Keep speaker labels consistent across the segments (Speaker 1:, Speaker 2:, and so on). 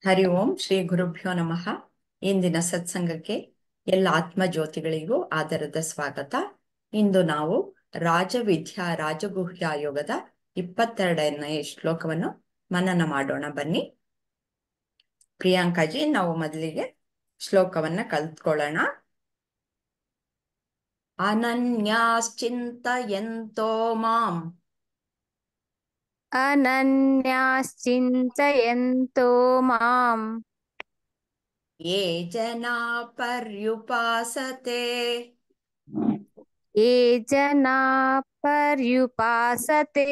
Speaker 1: ಹರಿ ಓಂ ಶ್ರೀ ಗುರುಭ್ಯೋ ನಮಃ. ಇಂದಿನ ಸತ್ಸಂಗಕ್ಕೆ ಎಲ್ಲ ಆತ್ಮಜ್ಯೋತಿಗಳಿಗೂ ಆದರದ ಸ್ವಾಗತ. ಇಂದು ನಾವು ರಾಜವಿದ್ಯಾ ರಾಜಗುಹ್ಯ ಯೋಗದ 22ನೇ ಶ್ಲೋಕವನ್ನು ಮನನ ಮಾಡೋಣ. ಬನ್ನಿ ಪ್ರಿಯಾಂಕಾಜಿ, ನಾವು ಮೊದಲಿಗೆ ಶ್ಲೋಕವನ್ನ ಕಲ್ತ್ಕೊಳ್ಳೋಣ. ಅನನ್ಯಾಶ್ಚಿಂತಯಂತೋ ಮಾಂ
Speaker 2: ಅನನ್ಯಾಶ್ಚಿಂತಯಂತೋ ಮಾಂ
Speaker 1: ಯೇ ಜನಾ ಪರ್ಯುಪಾಸತೆ
Speaker 2: ಯೇ ಜನಾ ಪರ್ಯುಪಾಸತೆ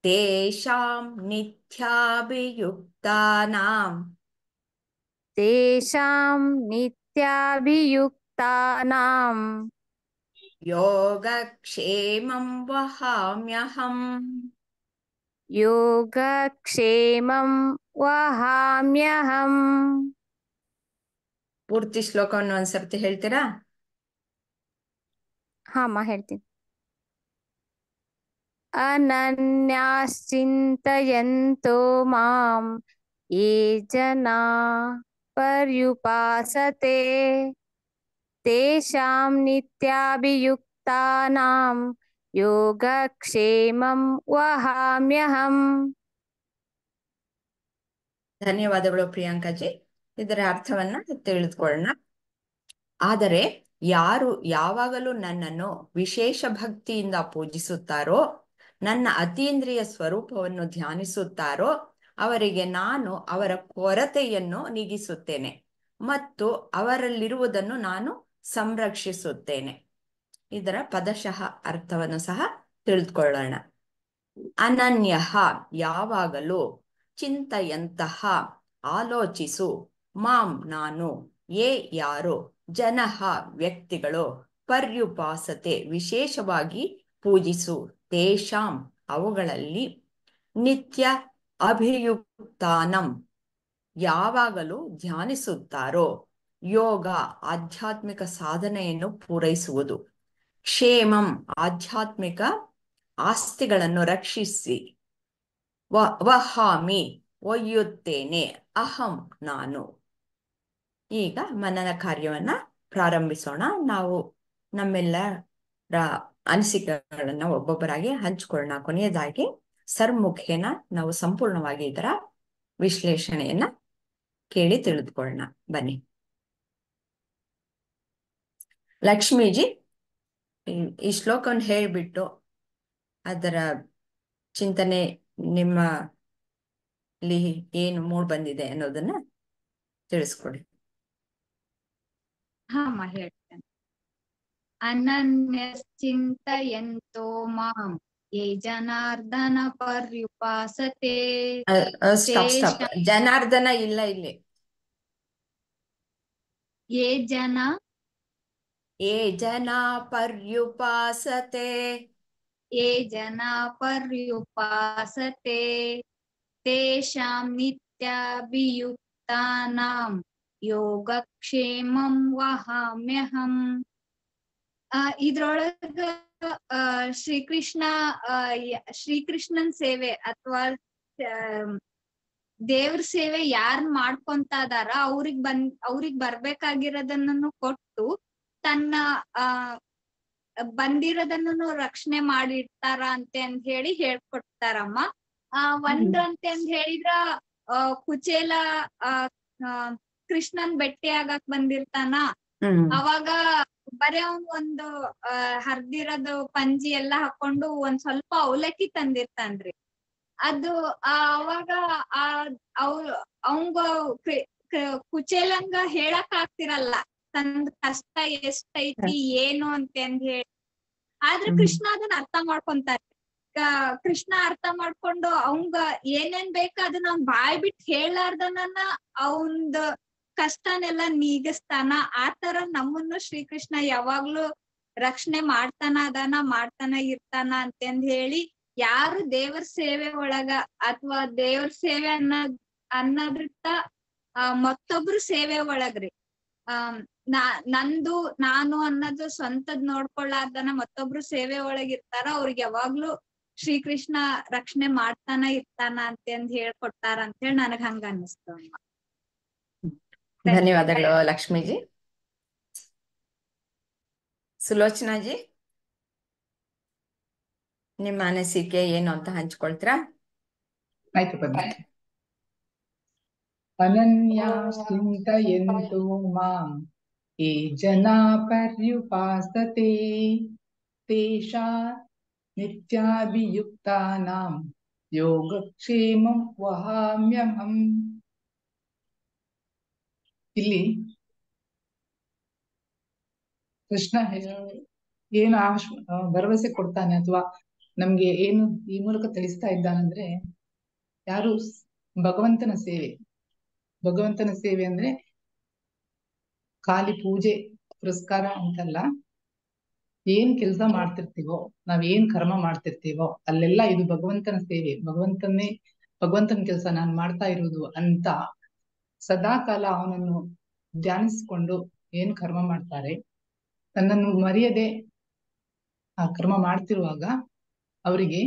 Speaker 1: ತೇಷಾಂ ನಿತ್ಯಾಭಿಯುಕ್ತಾನಾಂ
Speaker 2: ತೇಷಾಂ ನಿತ್ಯಾಭಿಯುಕ್ತಾನಾಂ
Speaker 1: ಯೋಗಕ್ಷೇಮಂ ವಹಾಮ್ಯಹಂ.
Speaker 2: ಯೋಗಕ್ಷೇಮಂ ವಹಾಮ್ಯಹಂ.
Speaker 1: ಪೂರ್ತಿ ಶ್ಲೋಕವನ್ನು ಒಂದ್ಸರ್ತಿ ಹೇಳ್ತೀರಾ?
Speaker 2: ಅಮ್ಮ ಹೇಳ್ತೀನಿ. ಅನನ್ಯಾಶ್ಚಿಂತಯಂತೋ ಮಾಂ ಯೇ ಜನಾ ಪರ್ಯುಪಾಸತೆ ತೇಷಾಂ ನಿತ್ಯಾಭಿಯುಕ್ತಾನಾಂ ಯೋಗಕ್ಷೇಮಂ ವಹಾಮ್ಯಹಂ.
Speaker 1: ಧನ್ಯವಾದಗಳು ಪ್ರಿಯಾಂಕಾಜಿ. ಇದರ ಅರ್ಥವನ್ನ ತಿಳಿದುಕೊಳ್ಳೋಣ. ಆದರೆ ಯಾರು ಯಾವಾಗಲೂ ನನ್ನನ್ನು ವಿಶೇಷ ಭಕ್ತಿಯಿಂದ ಪೂಜಿಸುತ್ತಾರೋ, ನನ್ನ ಅತೀಂದ್ರಿಯ ಸ್ವರೂಪವನ್ನು ಧ್ಯಾನಿಸುತ್ತಾರೋ, ಅವರಿಗೆ ನಾನು ಅವರ ಕೊರತೆಯನ್ನು ನೀಗಿಸುತ್ತೇನೆ ಮತ್ತು ಅವರಲ್ಲಿರುವುದನ್ನು ನಾನು ಸಂರಕ್ಷಿಸುತ್ತೇನೆ. ಇದರ ಪದಶಃ ಅರ್ಥವನ್ನು ಸಹ ತಿಳಿದುಕೊಳ್ಳೋಣ. ಅನನ್ಯಃ ಯಾವಾಗಲೂ, ಚಿಂತಯಂತಹ ಆಲೋಚಿಸು, ಮಾಂ ನಾನು, ಯೇ ಯಾರು, ಜನಃ ವ್ಯಕ್ತಿಗಳು, ಪರ್ಯುಪಾಸತೆ ವಿಶೇಷವಾಗಿ ಪೂಜಿಸು, ತೇಷಾಂ ಅವುಗಳಲ್ಲಿ, ನಿತ್ಯ ಅಭಿಯುಕ್ತಾನಂ ಯಾವಾಗಲೂ ಧ್ಯಾನಿಸುತ್ತಾರೋ, ಯೋಗ ಆಧ್ಯಾತ್ಮಿಕ ಸಾಧನೆಯನ್ನು ಪೂರೈಸುವುದು, ಕ್ಷೇಮಂ ಆಧ್ಯಾತ್ಮಿಕ ಆಸ್ತಿಗಳನ್ನು ರಕ್ಷಿಸಿ, ವಹಾಮಿ ಒಯ್ಯುತ್ತೇನೆ, ಅಹಂ ನಾನು. ಈಗ ಮನನ ಕಾರ್ಯವನ್ನ ಪ್ರಾರಂಭಿಸೋಣ. ನಾವು ನಮ್ಮೆಲ್ಲರ ಅನಿಸಿಕೆಗಳನ್ನ ಒಬ್ಬೊಬ್ಬರಾಗಿ ಹಂಚಿಕೊಳ್ಳೋಣ. ಕೊನೆಯದಾಗಿ ಸರ್ಮುಖೇನ ನಾವು ಸಂಪೂರ್ಣವಾಗಿ ಇದರ ವಿಶ್ಲೇಷಣೆಯನ್ನ ಕೇಳಿ ತಿಳಿದುಕೊಳ್ಳೋಣ. ಬನ್ನಿ ಲಕ್ಷ್ಮೀಜಿ, ಈ ಶ್ಲೋಕವನ್ನು ಹೇಳ್ಬಿಟ್ಟು ಅದರ ಚಿಂತನೆ ನಿಮ್ಮಲ್ಲಿ ಏನು ಮೂಡ್ ಬಂದಿದೆ ಅನ್ನೋದನ್ನ ತಿಳಿಸ್ಕೊಡಿ.
Speaker 3: ಅಮ್ಮ ಹೇಳ್ತೇನೆ. ಅನನ್ಯಶ್ಚಿಂತಯಂತೋ ಮಾಂ ಯೇ ಜನಾರ್ದನ ಪರ್ಯುಪಾಸತೆ.
Speaker 1: ಸ್ಟಾಪ್. ಜನಾರ್ದನ ಇಲ್ಲ ಇಲ್ಲಿ.
Speaker 3: ಯೇ
Speaker 1: ಜನ ಪರ್ಯುಪಾಸತೆ.
Speaker 3: ಯೇ ಜನಾ ಪರ್ಯುಪಾಸತೆ ತೇಷಾಂ ನಿತ್ಯಾಭಿಯುಕ್ತಾನಾಂ ಯೋಗಕ್ಷೇಮಂ ವಹಾಮ್ಯಹಂ. ಇದ್ರೊಳಗ ಶ್ರೀಕೃಷ್ಣನ್ ಸೇವೆ ಅಥವಾ ದೇವ್ರ ಸೇವೆ ಯಾರ್ ಮಾಡ್ಕೊಂತ ಇದಾರ ಅವ್ರಿಗ್ ಬರ್ಬೇಕಾಗಿರೋದನ್ನು ಕೊಟ್ಟು ತನ್ನ ಬಂದಿರೋದನ್ನು ರಕ್ಷಣೆ ಮಾಡಿರ್ತಾರ ಅಂತ ಹೇಳಿ ಹೇಳ್ಕೊಡ್ತಾರಮ್ಮ. ಒಂದಂತೆ ಅಂತ ಹೇಳಿದ್ರ ಕುಚೇಲ ಕೃಷ್ಣನ್ ಭೇಟಿ ಆಗಕ್ ಬಂದಿರ್ತಾನ. ಅವಾಗ ಬರೀ ಅವ್ನ್ ಒಂದು ಹರ್ದಿರೋದು ಪಂಜಿ ಎಲ್ಲಾ ಹಾಕೊಂಡು ಒಂದ್ ಸ್ವಲ್ಪ ಅವಲಕ್ಕಿ ತಂದಿರ್ತಾನ್ರಿ. ಅದು ಅವಾಗ ಅವಂಗ ಕುಚೇಲಂಗ ಹೇಳಕ್ ಆಗ್ತಿರಲ್ಲ ತಂದ್ ಕಷ್ಟ ಎಷ್ಟೈತಿ ಏನು ಅಂತ ಹೇಳಿ. ಆದ್ರೆ ಕೃಷ್ಣ ಅದನ್ನ ಅರ್ಥ ಮಾಡ್ಕೊಂತಾರೆ. ಕೃಷ್ಣ ಅರ್ಥ ಮಾಡ್ಕೊಂಡು ಅವಂಗ ಏನೇನ್ ಬೇಕ ಅದನ್ನ ಅವ್ನ್ ಬಾಯ್ ಬಿಟ್ಟು ಹೇಳಾರ್ದನ್ನ ಅವಂದ್ ಕಷ್ಟನೆಲ್ಲ ನೀಗಿಸ್ತಾನ. ಆತರ ನಮ್ಮನ್ನು ಶ್ರೀಕೃಷ್ಣ ಯಾವಾಗ್ಲೂ ರಕ್ಷಣೆ ಮಾಡ್ತಾನ ಇರ್ತಾನ ಅಂತಂದ್ ಹೇಳಿ, ಯಾರು ದೇವರ ಸೇವೆ ಒಳಗ ಅಥವಾ ದೇವ್ರ ಸೇವೆ ಅನ್ನೋದ್ರಿಂದ ಮತ್ತೊಬ್ರು ಸೇವೆ ಒಳಗ್ರಿ ನಂದು ನಾನು ಅನ್ನೋದು ಸ್ವಂತದ್ ನೋಡ್ಕೊಳ್ಳಾರ್ದನ ಮತ್ತೊಬ್ರು ಸೇವೆ ಒಳಗಿರ್ತಾರ. ಅವ್ರಿಗೆ ಯಾವಾಗ್ಲೂ ಶ್ರೀಕೃಷ್ಣ ರಕ್ಷಣೆ ಮಾಡ್ತಾನ ಇರ್ತಾನ ಅಂತಂದ್ ಹೇಳ್ಕೊಟ್ಟಾರ ಅಂತ ಹೇಳಿ ನನಗ್ ಹಂಗ ಅನಿಸ್ತು ಅಮ್ಮ.
Speaker 1: ಧನ್ಯವಾದಗಳು ಲಕ್ಷ್ಮೀಜಿ. ಸುಲೋಚನಾಜಿ, ನಿಮ್ಮ ಅನಿಸಿಕೆ ಏನು ಅಂತ ಹಂಚ್ಕೊಳ್ತೀರಾ?
Speaker 4: ಆಯ್ತು ಬನ್ನಿ. ಅನನ್ಯಾ ಚಿಂತಯಂತು ಮಾಂ ಯೇ ಜನಾ ಪರ್ಯುಪಾಸತೆ ತೇಷಾ ನಿತ್ಯಾಭಿಯುಕ್ತಾನಾಂ ಯೋಗಕ್ಷೇಮಂ ವಹಾಮ್ಯಹಂ. ಇಲ್ಲಿ ಕೃಷ್ಣ ಏನು ಭರವಸೆ ಕೊಡ್ತಾನೆ ಅಥವಾ ನಮ್ಗೆ ಏನು ಈ ಮೂಲಕ ತಿಳಿಸ್ತಾ ಇದ್ದಾನಂದ್ರೆ, ಯಾರು ಭಗವಂತನ ಸೇವೆ ಅಂದ್ರೆ ಖಾಲಿ ಪೂಜೆ ಪುರಸ್ಕಾರ ಅಂತಲ್ಲ. ಏನ್ ಕೆಲಸ ಮಾಡ್ತಿರ್ತೀವೋ, ನಾವ್ ಏನ್ ಕರ್ಮ ಮಾಡ್ತಿರ್ತೀವೋ ಅಲ್ಲೆಲ್ಲ ಇದು ಭಗವಂತನ ಸೇವೆ, ಭಗವಂತನ ಕೆಲಸ ನಾನ್ ಮಾಡ್ತಾ ಇರುವುದು ಅಂತ ಸದಾ ಕಾಲ ಅವನನ್ನು ಧ್ಯಾನಿಸ್ಕೊಂಡು ಏನ್ ಕರ್ಮ ಮಾಡ್ತಾರೆ, ತನ್ನನ್ನು ಮರೆಯದೆ ಆ ಕರ್ಮ ಮಾಡ್ತಿರುವಾಗ ಅವರಿಗೆ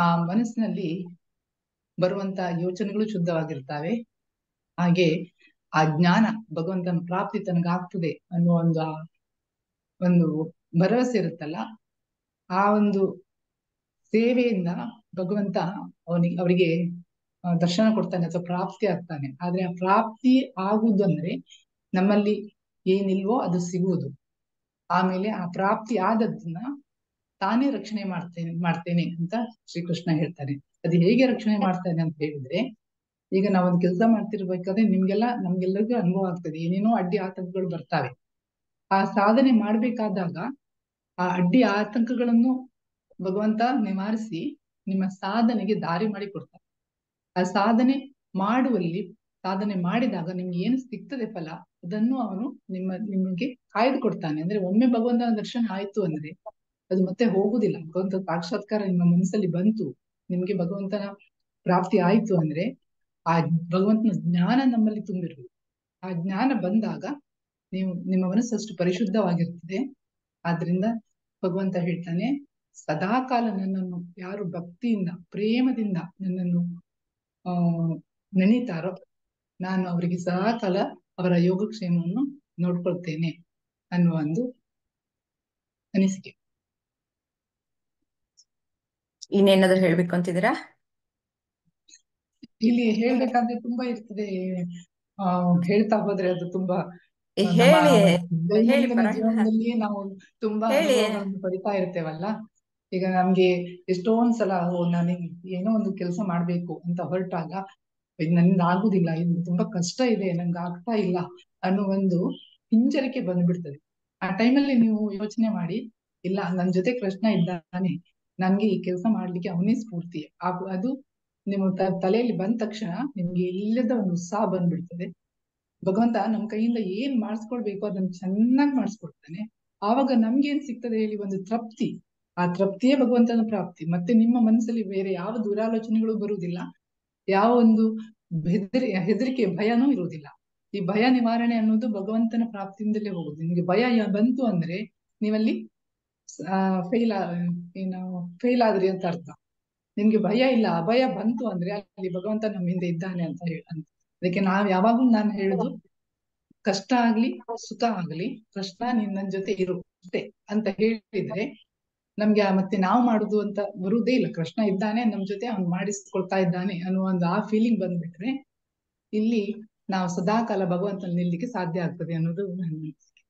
Speaker 4: ಆ ಮನಸ್ಸಿನಲ್ಲಿ ಬರುವಂತ ಯೋಚನೆಗಳು ಶುದ್ಧವಾಗಿರ್ತವೆ. ಹಾಗೆ ಆ ಜ್ಞಾನ ಭಗವಂತನ ಪ್ರಾಪ್ತಿ ತನಗಾಗ್ತದೆ ಅನ್ನೋ ಒಂದು ಭರವಸೆ ಇರುತ್ತಲ್ಲ, ಆ ಒಂದು ಸೇವೆಯಿಂದ ಭಗವಂತ ಅವರಿಗೆ ದರ್ಶನ ಕೊಡ್ತಾನೆ ಅಥವಾ ಪ್ರಾಪ್ತಿ ಆಗ್ತಾನೆ. ಆದ್ರೆ ಆ ಪ್ರಾಪ್ತಿ ಆಗುವುದಂದ್ರೆ ನಮ್ಮಲ್ಲಿ ಏನಿಲ್ವೋ ಅದು ಸಿಗುವುದು. ಆಮೇಲೆ ಆ ಪ್ರಾಪ್ತಿ ಆದದ್ದನ್ನ ತಾನೇ ರಕ್ಷಣೆ ಮಾಡ್ತೇನೆ ಅಂತ ಶ್ರೀಕೃಷ್ಣ ಹೇಳ್ತಾನೆ. ಅದು ಹೇಗೆ ರಕ್ಷಣೆ ಮಾಡ್ತಾನೆ ಅಂತ ಹೇಳಿದ್ರೆ, ಈಗ ನಾವೊಂದು ಕೆಲಸ ಮಾಡ್ತಿರ್ಬೇಕಾದ್ರೆ ನಮ್ಗೆಲ್ಲರಿಗೂ ಅನುಭವ ಆಗ್ತದೆ, ಏನೇನೋ ಅಡ್ಡಿ ಆತಂಕಗಳು ಬರ್ತಾವೆ. ಆ ಸಾಧನೆ ಮಾಡ್ಬೇಕಾದಾಗ ಆ ಅಡ್ಡಿ ಆತಂಕಗಳನ್ನು ಭಗವಂತ ನಿವಾರಿಸಿ ನಿಮ್ಮ ಸಾಧನೆಗೆ ದಾರಿ ಮಾಡಿ ಕೊಡ್ತಾನೆ. ಆ ಸಾಧನೆ ಮಾಡಿದಾಗ ನಿಮ್ಗೆ ಏನು ಸಿಗ್ತದೆ ಫಲ, ಅದನ್ನು ಅವನು ನಿಮಗೆ ಕಾಯ್ದು ಕೊಡ್ತಾನೆ. ಅಂದ್ರೆ ಒಮ್ಮೆ ಭಗವಂತನ ದರ್ಶನ ಆಯ್ತು ಅಂದ್ರೆ ಅದು ಮತ್ತೆ ಹೋಗುದಿಲ್ಲ. ಭಗವಂತ ಸಾಕ್ಷಾತ್ಕಾರ ನಿಮ್ಮ ಮನಸ್ಸಲ್ಲಿ ಬಂತು, ನಿಮ್ಗೆ ಭಗವಂತನ ಪ್ರಾಪ್ತಿ ಆಯ್ತು ಅಂದ್ರೆ ಆ ಭಗವಂತನ ಜ್ಞಾನ ನಮ್ಮಲ್ಲಿ ತುಂಬಿರುವುದು. ಆ ಜ್ಞಾನ ಬಂದಾಗ ನಿಮ್ಮ ಮನಸ್ಸಷ್ಟು ಪರಿಶುದ್ಧವಾಗಿರ್ತದೆ. ಆದ್ರಿಂದ ಭಗವಂತ ಹೇಳ್ತಾನೆ, ಸದಾ ಕಾಲ ನನ್ನನ್ನು ಯಾರು ಭಕ್ತಿಯಿಂದ ಪ್ರೇಮದಿಂದ ನನ್ನನ್ನು ನೆನೀತಾರೋ ನಾನು ಅವರಿಗೆ ಸದಾ ಕಾಲ ಅವರ ಯೋಗಕ್ಷೇಮವನ್ನು ನೋಡ್ಕೊಳ್ತೇನೆ ಅನ್ನುವ ಒಂದು ಅನಿಸಿಕೆ.
Speaker 1: ಇನ್ನೇನಾದ್ರೂ ಹೇಳ್ಬೇಕು ಅಂತಿದ್ದೀರಾ?
Speaker 4: ಇಲ್ಲಿ ಹೇಳ್ಬೇಕಂದ್ರೆ ತುಂಬಾ ಇರ್ತದೆ. ಹೇಳ್ತಾ ಹೋದ್ರೆ ಅದು ತುಂಬಾ
Speaker 1: ಹೇಳಿ
Speaker 4: ದೈನಂದಿನ ಜೀವನದಲ್ಲಿ ನಾವು ತುಂಬಾ ಅನುಭವಗಳನ್ನು ಪಡಿತಾ ಇರ್ತೇವಲ್ಲ. ಈಗ ನಮ್ಗೆ ಎಷ್ಟೊಂದ್ಸಲ ನನಗೆ ಏನೋ ಒಂದು ಕೆಲಸ ಮಾಡ್ಬೇಕು ಅಂತ ಹೊರಟಾಗ ನನ್ಗೆ ಆಗುದಿಲ್ಲ, ಇದು ತುಂಬಾ ಕಷ್ಟ ಇದೆ, ನಂಗೆ ಆಗ್ತಾ ಇಲ್ಲ ಅನ್ನೋ ಒಂದು ಹಿಂಜರಿಕೆ ಬಂದ್ಬಿಡ್ತದೆ. ಆ ಟೈಮಲ್ಲಿ ನೀವು ಯೋಚನೆ ಮಾಡಿ, ಇಲ್ಲ ನನ್ ಜೊತೆ ಕೃಷ್ಣ ಇದ್ದಾನೆ, ನನ್ಗೆ ಈ ಕೆಲಸ ಮಾಡ್ಲಿಕ್ಕೆ ಅವನೇ ಸ್ಫೂರ್ತಿ. ಅದು ನಿಮ್ಮ ತಲೆಯಲ್ಲಿ ಬಂದ ತಕ್ಷಣ ನಿಮ್ಗೆ ಇಲ್ಲದ ಒಂದು ಉತ್ಸಾಹ ಬಂದ್ಬಿಡ್ತದೆ. ಭಗವಂತ ನಮ್ ಕೈಯಿಂದ ಏನ್ ಮಾಡಿಸ್ಕೊಳ್ಬೇಕು ಅದನ್ನ ಚೆನ್ನಾಗಿ ಮಾಡಿಸ್ಕೊಡ್ತಾನೆ. ಆವಾಗ ನಮ್ಗೇನ್ ಸಿಗ್ತದೆ ಹೇಳಿ, ಒಂದು ತೃಪ್ತಿ. ಆ ತೃಪ್ತಿಯೇ ಭಗವಂತನ ಪ್ರಾಪ್ತಿ. ಮತ್ತೆ ನಿಮ್ಮ ಮನಸ್ಸಲ್ಲಿ ಬೇರೆ ಯಾವ ದುರಾಲೋಚನೆಗಳು ಬರುವುದಿಲ್ಲ, ಯಾವ ಒಂದು ಹೆದರಿಕೆ ಭಯನೂ ಇರುವುದಿಲ್ಲ. ಈ ಭಯ ನಿವಾರಣೆ ಅನ್ನೋದು ಭಗವಂತನ ಪ್ರಾಪ್ತಿಯಿಂದಲೇ ಹೋಗುದು. ನಿಮ್ಗೆ ಭಯ ಬಂತು ಅಂದ್ರೆ ನೀವಲ್ಲಿ ಫೇಲ್ ಆದ್ರಿ ಅಂತ ಅರ್ಥ. ನಿಮ್ಗೆ ಭಯ ಇಲ್ಲ, ಅಭಯ ಬಂತು ಅಂದ್ರೆ ಅಲ್ಲಿ ಭಗವಂತ ನಮ್ಮ ಹಿಂದೆ ಇದ್ದಾನೆ ಅಂತ ಅದಕ್ಕೆ ಯಾವಾಗ್ಲೂ ನಾನು ಹೇಳುದು, ಕಷ್ಟ ಆಗ್ಲಿ ಸುಖ ಆಗ್ಲಿ ಕೃಷ್ಣ ನೀನ್ ನನ್ ಜೊತೆ ಇರು ಅಷ್ಟೇ ಅಂತ ಹೇಳಿದ್ರೆ ನಮ್ಗೆ ಮತ್ತೆ ನಾವು ಮಾಡುದು ಅಂತ ಬರುವುದೇ ಇಲ್ಲ. ಕೃಷ್ಣ ಇದ್ದಾನೆ ನಮ್ ಜೊತೆ, ಅವ್ನು ಮಾಡಿಸ್ಕೊಳ್ತಾ ಇದ್ದಾನೆ ಅನ್ನುವ ಒಂದು ಆ ಫೀಲಿಂಗ್ ಬಂದ್ಬಿಟ್ರೆ ಇಲ್ಲಿ ನಾವು ಸದಾ ಕಾಲ ಭಗವಂತನ ನಿಲ್ಲಿಕ್ಕೆ ಸಾಧ್ಯ ಆಗ್ತದೆ ಅನ್ನೋದು ನನ್ನ ಅನಿಸಿಕೆ.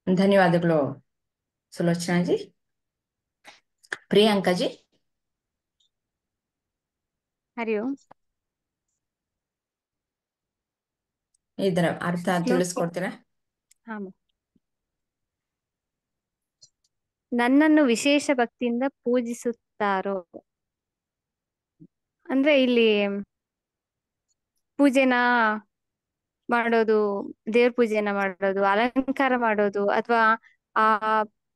Speaker 1: ಧನ್ಯವಾದಗಳು ಸುಲೋಚನಾಜಿ. ಪ್ರಿಯಾಂಕಾಜಿ,
Speaker 2: ಹರಿ ಓಂ.
Speaker 1: ಇದರ ಅರ್ಥ ತಿಳಿಸ್ಕೊಡ್ತೀರಾ?
Speaker 2: ನನ್ನನ್ನು ವಿಶೇಷ ಭಕ್ತಿಯಿಂದ ಪೂಜಿಸುತ್ತಾರೋ ಅಂದ್ರೆ ಇಲ್ಲಿ ಪೂಜೆನ ಮಾಡೋದು, ದೇವ್ರ ಪೂಜೆನ ಮಾಡೋದು, ಅಲಂಕಾರ ಮಾಡೋದು, ಅಥವಾ ಆ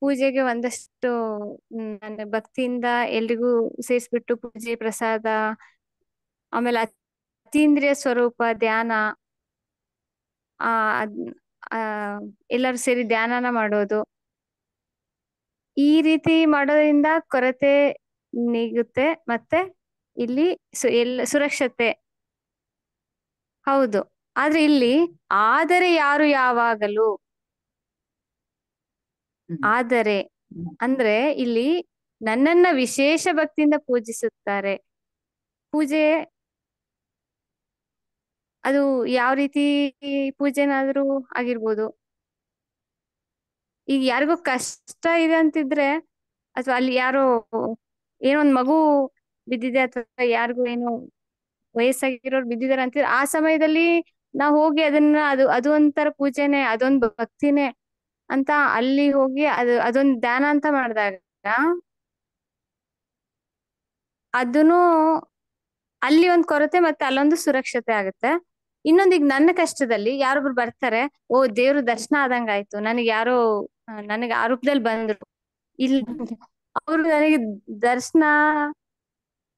Speaker 2: ಪೂಜೆಗೆ ಒಂದಷ್ಟು ನನ್ನ ಭಕ್ತಿಯಿಂದ ಎಲ್ರಿಗೂ ಸೇರಿಸ್ಬಿಟ್ಟು ಪೂಜೆ ಪ್ರಸಾದ, ಆಮೇಲೆ ಅತೀಂದ್ರಿಯ ಸ್ವರೂಪ ಧ್ಯಾನ, ಎಲ್ಲರೂ ಸೇರಿ ಧ್ಯಾನನ ಮಾಡೋದು, ಈ ರೀತಿ ಮಾಡೋದ್ರಿಂದ ಕೊರತೆ ನೀಗುತ್ತೆ, ಮತ್ತೆ ಇಲ್ಲಿ ಸುರಕ್ಷತೆ. ಹೌದು. ಆದ್ರೆ ಇಲ್ಲಿ ಆದರೆ ಯಾರು ಯಾವಾಗಲೂ, ಆದರೆ ಅಂದ್ರೆ ಇಲ್ಲಿ ನನ್ನನ್ನ ವಿಶೇಷ ಭಕ್ತಿಯಿಂದ ಪೂಜಿಸುತ್ತಾರೆ. ಪೂಜೆ ಅದು ಯಾವ ರೀತಿ ಪೂಜೆನಾದ್ರೂ ಆಗಿರ್ಬೋದು. ಈಗ ಯಾರಿಗೋ ಕಷ್ಟ ಇದೆ ಅಂತಿದ್ರೆ, ಅಥವಾ ಅಲ್ಲಿ ಯಾರೋ ಏನೋ ಒಂದ್ ಮಗು ಬಿದ್ದಿದೆ, ಅಥವಾ ಯಾರಿಗೂ ಏನೋ ವಯಸ್ಸಾಗಿರೋರು ಬಿದ್ದಿದಾರೆ ಅಂತಿದ್ರೆ, ಆ ಸಮಯದಲ್ಲಿ ನಾವು ಹೋಗಿ ಅದನ್ನ ಅದು ಒಂಥರ ಪೂಜೆನೆ, ಅದೊಂದು ಭಕ್ತಿನೇ ಅಂತ ಅಲ್ಲಿ ಹೋಗಿ ಅದೊಂದು ಧ್ಯಾನ ಅಂತ ಮಾಡಿದಾಗ ಅದನ್ನು ಅಲ್ಲಿ ಒಂದ್ ಕೊರತೆ ಮತ್ತೆ ಅಲ್ಲೊಂದು ಸುರಕ್ಷತೆ ಆಗುತ್ತೆ. ಇನ್ನೊಂದು, ಈಗ ನನ್ನ ಕಷ್ಟದಲ್ಲಿ ಯಾರೊಬ್ರು ಬರ್ತಾರೆ, ಓ ದೇವ್ರ ದರ್ಶನ ಆದಂಗ ಆಯ್ತು, ನನಗೆ ಯಾರೋ ನನಗೆ ಆ ರೂಪದಲ್ಲಿ ಬಂದ್ರು, ಇಲ್ಲಿ ಅವ್ರು ನನಗೆ ದರ್ಶನ,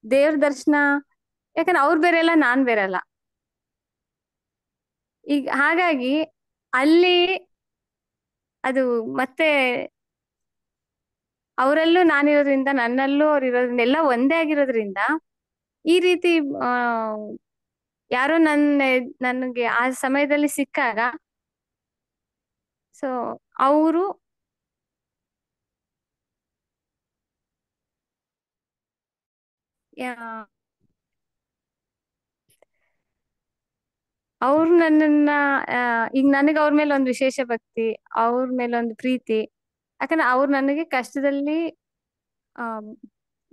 Speaker 2: ದೇವ್ರ ದರ್ಶನ, ಯಾಕಂದ್ರೆ ಅವ್ರು ಬೇರೆ ಅಲ್ಲ, ನಾನ್ ಬೇರೆ ಅಲ್ಲ. ಈಗ ಹಾಗಾಗಿ ಅಲ್ಲಿ ಅದು ಮತ್ತೆ ಅವರಲ್ಲೂ ನಾನಿರೋದ್ರಿಂದ, ನನ್ನಲ್ಲೂ ಅವ್ರು ಇರೋದ್ರಿಂದ, ಎಲ್ಲ ಒಂದೇ ಆಗಿರೋದ್ರಿಂದ ಈ ರೀತಿ ಯಾರೋ ನನಗೆ ಆ ಸಮಯದಲ್ಲಿ ಸಿಕ್ಕಾಗ, ಸೊ ಅವರು ಅವ್ರು ನನ್ನನ್ನ ಈಗ ನನಗೆ ಅವ್ರ ಮೇಲೆ ಒಂದು ವಿಶೇಷ ಭಕ್ತಿ, ಅವ್ರ ಮೇಲೆ ಒಂದು ಪ್ರೀತಿ, ಯಾಕಂದ್ರೆ ಅವ್ರು ನನಗೆ ಕಷ್ಟದಲ್ಲಿ